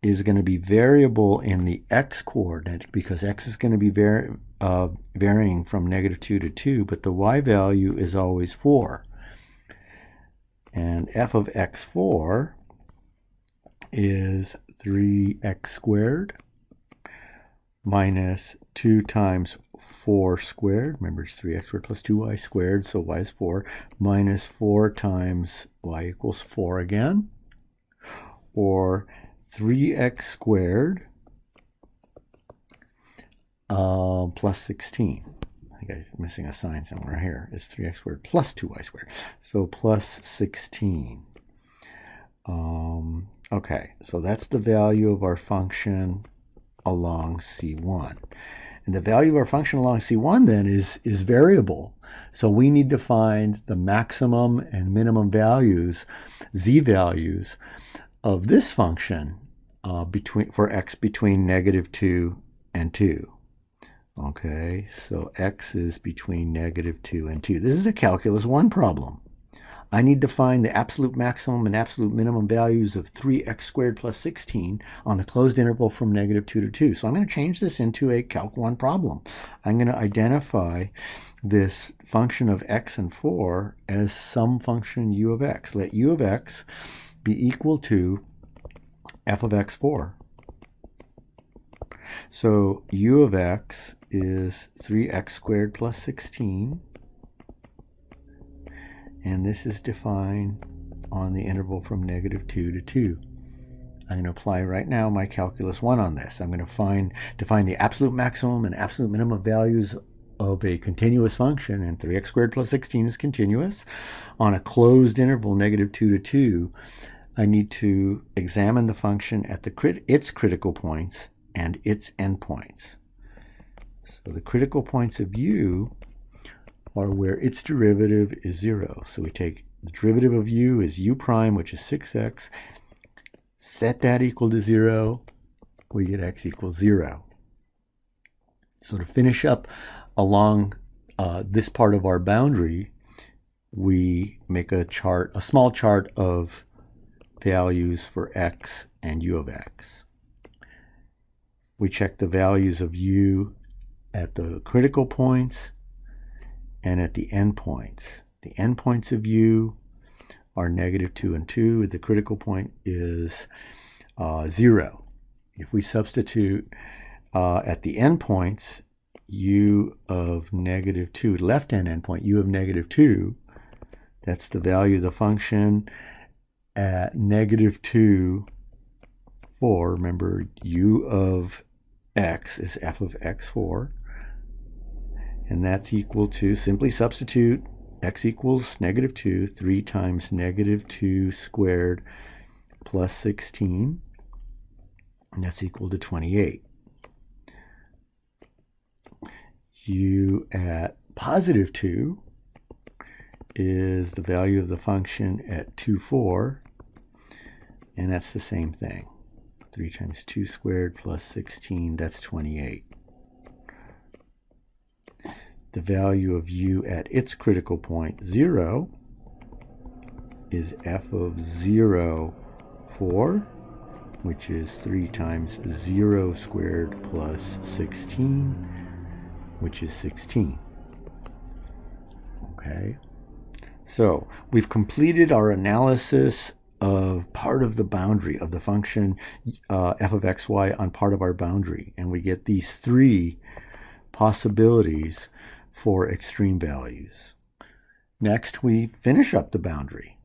is going to be variable in the x coordinate because x is going to be varying from -2 to 2, but the y value is always 4. And f of x4 is 3x squared minus 2 times 4 squared. Remember, it's 3x squared plus 2y squared, so y is 4, minus 4 times y equals 4 again, or 3x squared plus 16. I think I'm missing a sign somewhere here. It's 3x squared plus 2y squared, so plus 16. Okay, so that's the value of our function along C1. And the value of our function along C1 then is variable. So we need to find the maximum and minimum values, z values, of this function for x between -2 and 2. Okay, so x is between -2 and 2. This is a calculus 1 problem. I need to find the absolute maximum and absolute minimum values of 3x squared plus 16 on the closed interval from -2 to 2. So I'm going to change this into a Calc 1 problem. I'm going to identify this function of x and 4 as some function u of x. Let u of x be equal to f of x4. So u of x is 3x squared plus 16. And this is defined on the interval from -2 to 2. I'm going to apply right now my calculus 1 on this. I'm going to define the absolute maximum and absolute minimum values of a continuous function, and 3x squared plus 16 is continuous. On a closed interval, -2 to 2, I need to examine the function at its critical points and its endpoints. So the critical points of u are where its derivative is 0. So we take the derivative of u is u prime, which is 6x, set that equal to 0, we get x equals 0. So to finish up along this part of our boundary, we make a small chart of values for x and u of x. We check the values of u at the critical points and at the endpoints. The endpoints of u are -2 and 2. The critical point is 0. If we substitute at the endpoints u of -2, left-hand endpoint u of -2, that's the value of the function at negative 2, 4, remember u of x is f of x4, and that's equal to, simply substitute x equals negative 2, 3 times negative 2 squared plus 16, and that's equal to 28. U at positive 2 is the value of the function at 2, 4, and that's the same thing. 3 times 2 squared plus 16, that's 28. The value of u at its critical point, 0, is f of 0, 4, which is 3 times 0 squared plus 16, which is 16. Okay, so we've completed our analysis of part of the boundary of the function f of xy on part of our boundary, and we get these 3 possibilities for extreme values. Next, we finish up the boundary.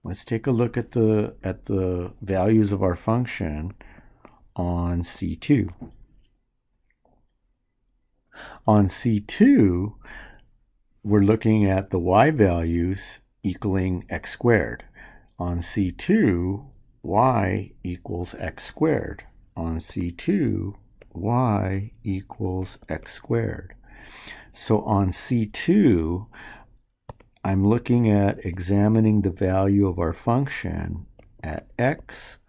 Let's take a look at the values of our function on C2. On C2, we're looking at the y values equaling x squared. On C2, y equals x squared. On C2, y equals x squared. So on C2, I'm looking at examining the value of our function at x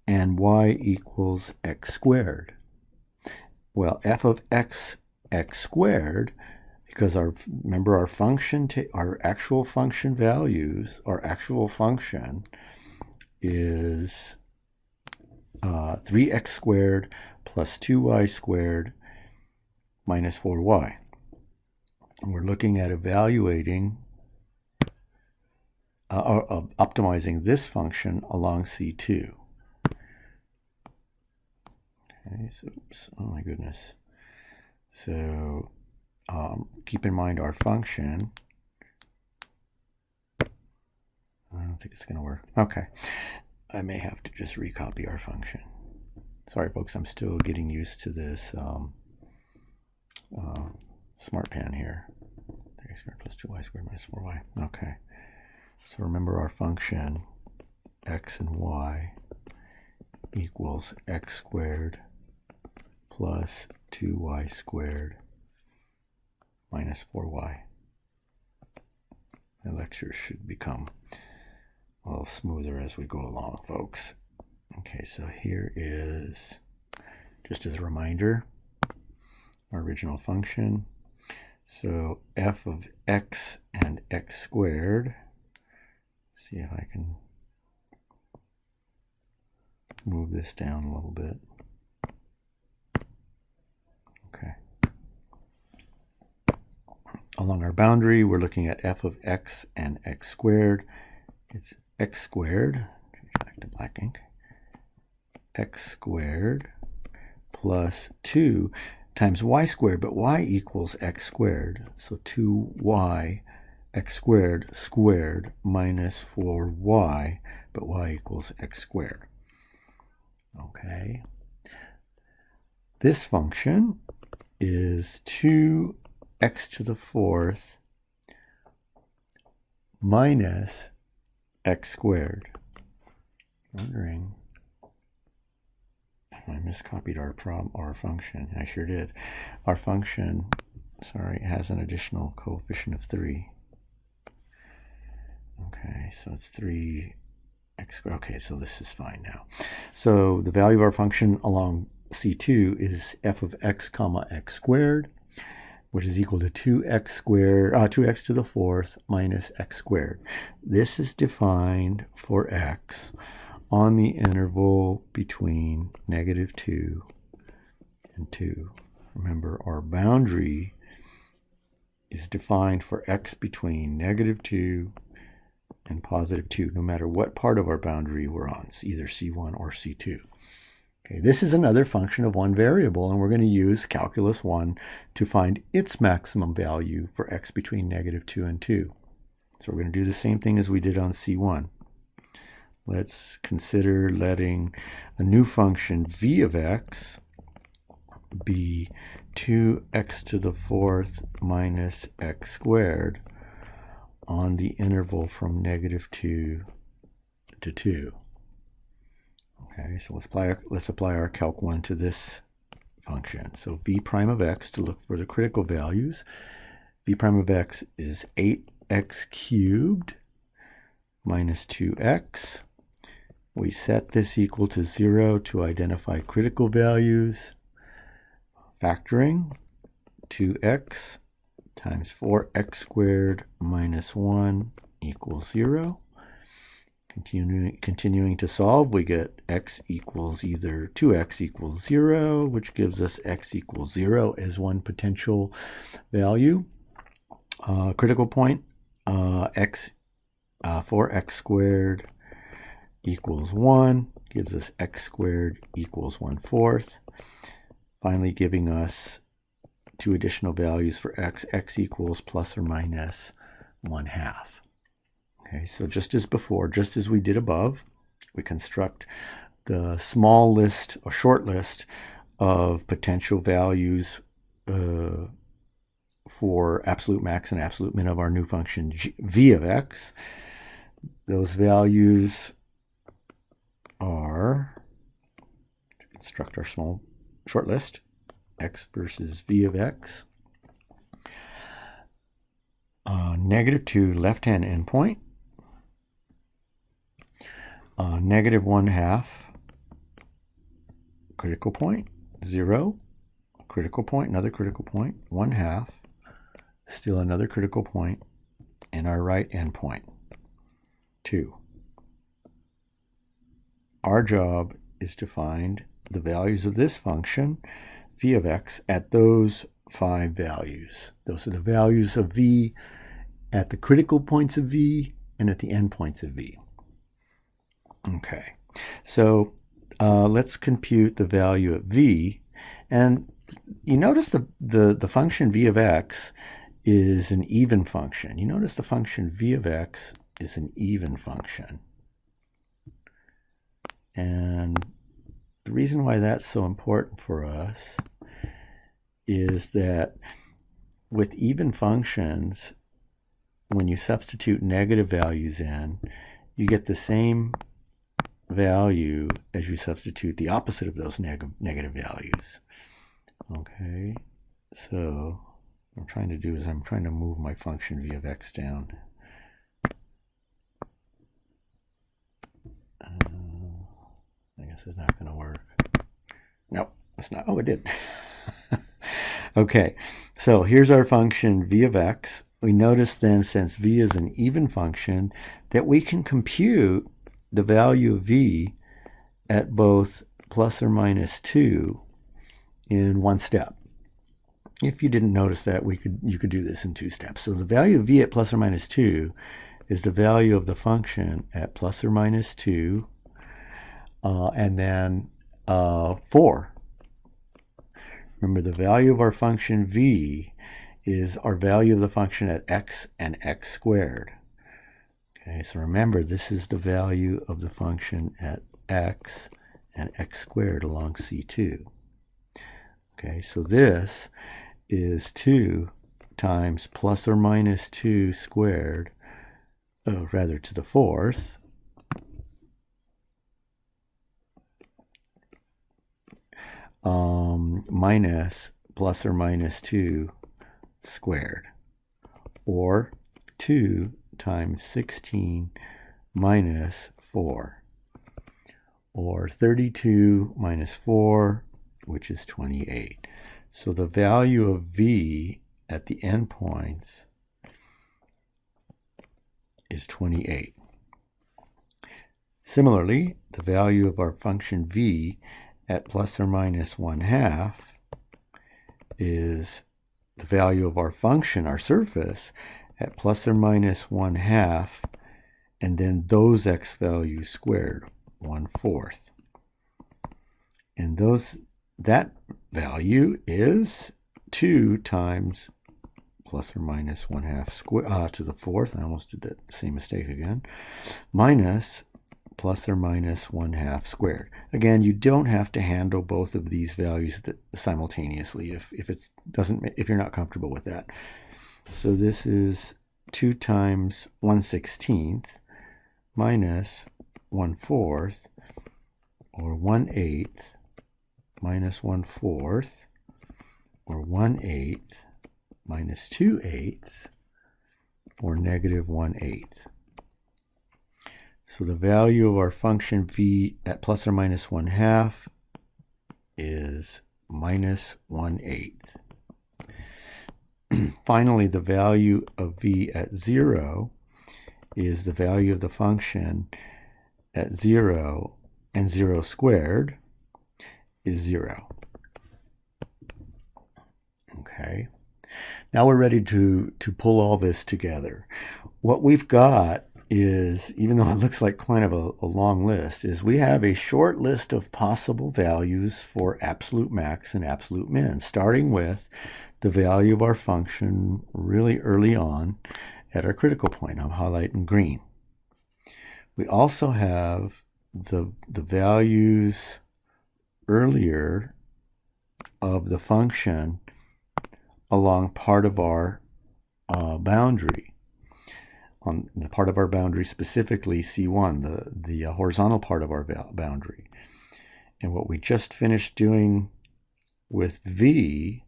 and y equals x squared. Well, f of x squared, because remember our function, our actual function values, our actual function is 3x squared plus 2y squared minus 4y. And we're looking at evaluating or optimizing this function along C2. Okay, so, oops, oh my goodness. So keep in mind our function. I don't think it's going to work. Okay, I may have to just recopy our function. Sorry, folks, I'm still getting used to this smart pen here. 3x squared plus 2y squared minus 4y. Okay, so remember our function x and y equals x squared plus 2y squared minus 4y. My lectures should become a little smoother as we go along, folks. Okay, so here is, just as a reminder, our original function. So f of x and x squared, let's see if I can move this down a little bit. Okay. Along our boundary, we're looking at f of x and x squared. It's x squared, back to black ink, x squared plus 2 times y squared, but y equals x squared. So 2y x squared squared minus 4y, but y equals x squared. Okay. This function is 2x to the 4th minus x squared. Wondering if I miscopied our function. I sure did. Our function, sorry, has an additional coefficient of 3. Okay, so it's 3x squared. Okay, so this is fine now. So the value of our function along C2 is f of x comma x squared, which is equal to 2x squared, 2x to the 4th minus x squared. This is defined for x on the interval between -2 and 2. Remember, our boundary is defined for x between -2 and +2, no matter what part of our boundary we're on, it's either C1 or C2. Okay, this is another function of one variable, and we're going to use calculus 1 to find its maximum value for x between -2 and 2. So we're going to do the same thing as we did on C1. let's consider letting a new function v of x be 2x to the fourth minus x squared on the interval from -2 to 2. Okay, so let's apply our calc 1 to this function. So v prime of x, to look for the critical values, v prime of x is 8x cubed minus 2x. We set this equal to 0 to identify critical values. Factoring 2x times 4x squared minus 1 equals 0. Continuing to solve, we get x equals either 2x equals 0, which gives us x equals 0 as one potential value. Critical point, 4x squared equals 1, gives us x squared equals 1/4. Finally giving us two additional values for x equals plus or minus 1/2. Okay, so just as before, just as we did above, we construct the small list or short list of potential values for absolute max and absolute min of our new function v of x. Those values are, to construct our small short list, x versus v of x, -2 left-hand endpoint, -1/2 critical point, 0 critical point, another critical point, 1/2, still another critical point, and our right endpoint, 2. Our job is to find the values of this function, v of x, at those 5 values. Those are the values of v at the critical points of v and at the endpoints of v. Okay, so let's compute the value of v. And you notice the function v of x is an even function. You notice the function v of x is an even function. And the reason why that's so important for us is that with even functions, when you substitute negative values in, you get the same value as you substitute the opposite of those negative values. Okay, so what I'm trying to do is I'm trying to move my function v of x down. I guess it's not going to work. Nope, it's not. Oh, it did. Okay, so here's our function v of x. We notice then, since v is an even function, that we can compute the value of v at both plus or minus 2 in one step. If you didn't notice that, you could do this in 2 steps. So the value of v at plus or minus 2 is the value of the function at plus or minus 2, and then 4. Remember, the value of our function v is our value of the function at x and x squared. Okay, so remember, this is the value of the function at x and x squared along C2. Okay, so this is 2 times plus or minus 2 squared, rather to the 4th, minus plus or minus 2 squared, or 2 times 16 minus 4, or 32 minus 4, which is 28. So the value of v at the endpoints is 28. Similarly, the value of our function v at plus or minus 1/2 is the value of our function, our surface, at plus or minus 1/2, and then those x values squared, 1/4. And that value is 2 times plus or minus 1/2 square to the 4th. I almost did that same mistake again. Minus plus or minus 1/2 squared. Again, you don't have to handle both of these values simultaneously if you're not comfortable with that. So this is 2 times 1/16 minus 1/4, or 1/8 minus 1/4, or 1/8 minus 2/8, or negative 1/8. So the value of our function v at plus or minus 1/2 is minus 1/8. Finally, the value of v at 0 is the value of the function at 0, and 0 squared is 0. Okay. Now we're ready to pull all this together. What we've got is, even though it looks like kind of a long list, is we have a short list of possible values for absolute max and absolute min, starting with the value of our function really early on at our critical point. I'm highlighting green. We also have the values earlier of the function along part of our boundary. On the part of our boundary, specifically C1, the horizontal part of our boundary. And what we just finished doing with v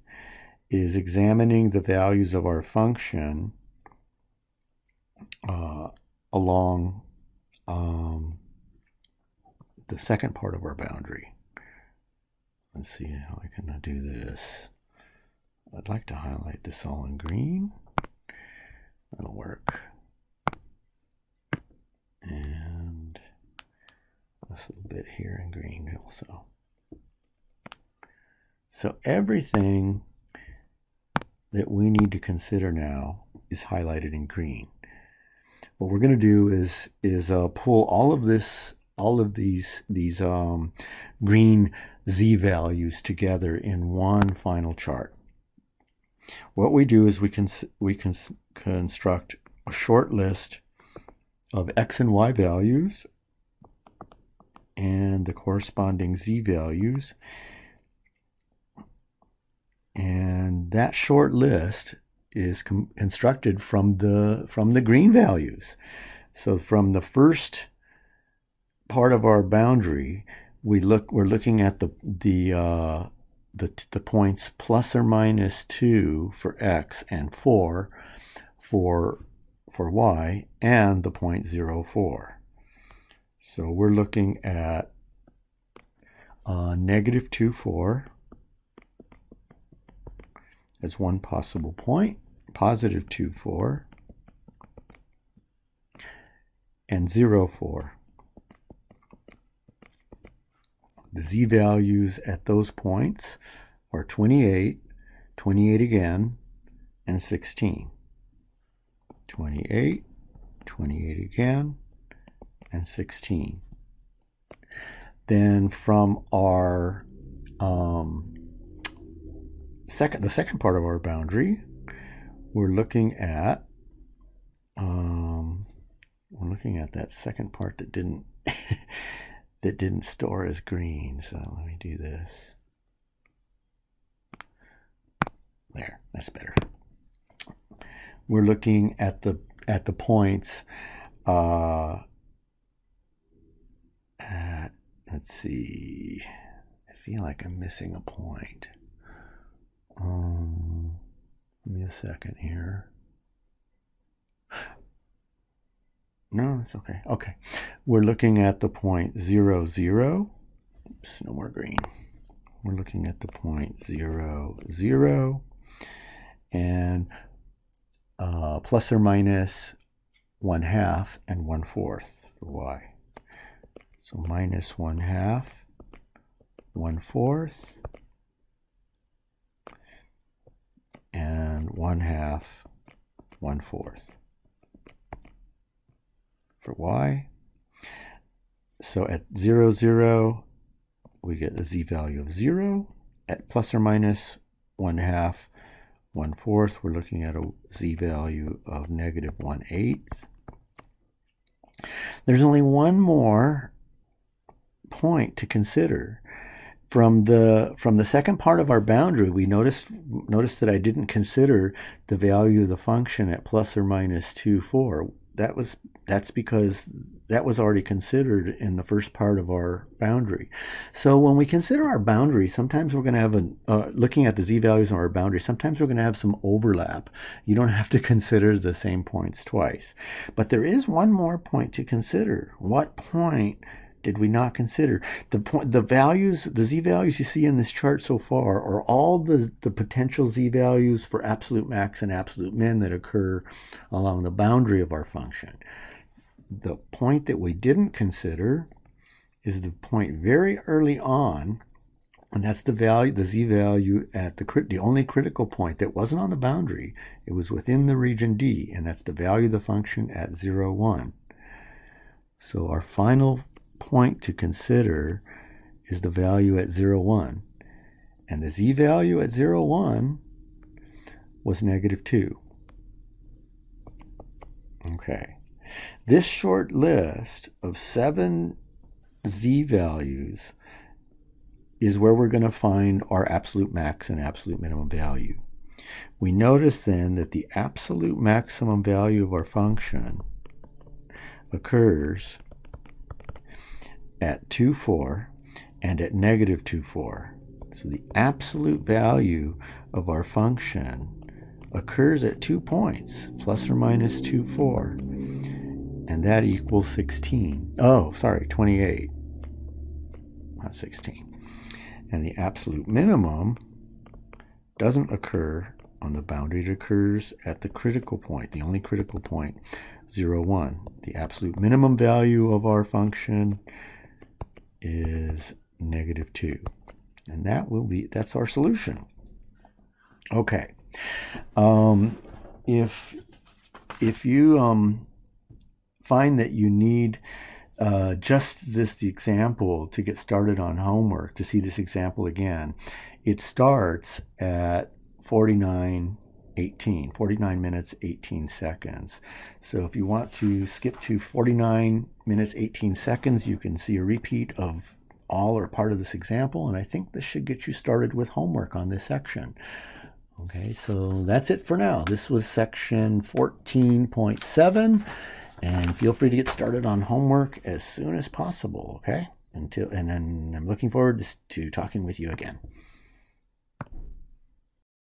is examining the values of our function along the second part of our boundary. Let's see how I can do this. I'd like to highlight this all in green. That'll work. And this little bit here in green also. So everything that we need to consider now is highlighted in green. What we're going to do is pull all of these green z values together in one final chart. What we do is we construct a short list of x and y values and the corresponding z values, and that short list is constructed from the green values. So from the first part of our boundary, we're looking at the points plus or minus 2 for x and 4 for y, and the point 0, 4. So we're looking at negative 2, 4 as one possible point, positive 2, 4, and 0, 4. The z values at those points are 28, 28 again, and 16. 28, 28 again, and 16. Then from our the second part of our boundary, we're looking at that second part that didn't that didn't store as green. So let me do this. There, that's better. We're looking at the points let's see, I feel like I'm missing a point. Give me a second here. No, it's okay. Okay, we're looking at the point 0, 0. Oops, no more green. We're looking at the point 0, 0, and plus or minus 1/2 and 1/4 for y. So minus 1/2, 1/4, and 1/2, 1/4 for y. So at 0, 0, we get a z value of 0. At plus or minus 1/2, 1/4, we're looking at a z value of negative 1/8. There's only one more point to consider. From the second part of our boundary, we noticed that I didn't consider the value of the function at plus or minus 2, 4. That's because that was already considered in the first part of our boundary. So when we consider our boundary, sometimes we're going to have looking at the z-values on our boundary, sometimes we're going to have some overlap. You don't have to consider the same points twice. But there is one more point to consider. What point did we not consider? The values, the z-values you see in this chart so far are all the potential z-values for absolute max and absolute min that occur along the boundary of our function. The point that we didn't consider is the point very early on, and that's the value, the z-value at the only critical point that wasn't on the boundary. It was within the region D, and that's the value of the function at 0, 1. So our final point to consider is the value at 0, 1. And the z-value at 0, 1 was -2. Okay. This short list of 7 z-values is where we're going to find our absolute max and absolute minimum value. We notice then that the absolute maximum value of our function occurs at 2, 4 and at -2, 4. So the absolute value of our function occurs at 2 points, plus or minus 2, 4. And that equals 16. Oh, sorry, 28. Not 16. And the absolute minimum doesn't occur on the boundary. It occurs at the critical point, the only critical point, 0, 1. The absolute minimum value of our function is -2. And that's our solution. Okay. If you find that you need just the example to get started on homework, to see this example again, it starts at 49 minutes 18 seconds. So if you want to skip to 49 minutes 18 seconds, you can see a repeat of all or part of this example, and I think this should get you started with homework on this section. Okay, so that's it for now. This was section 14.7, and feel free to get started on homework as soon as possible, okay? And then I'm looking forward to talking with you again.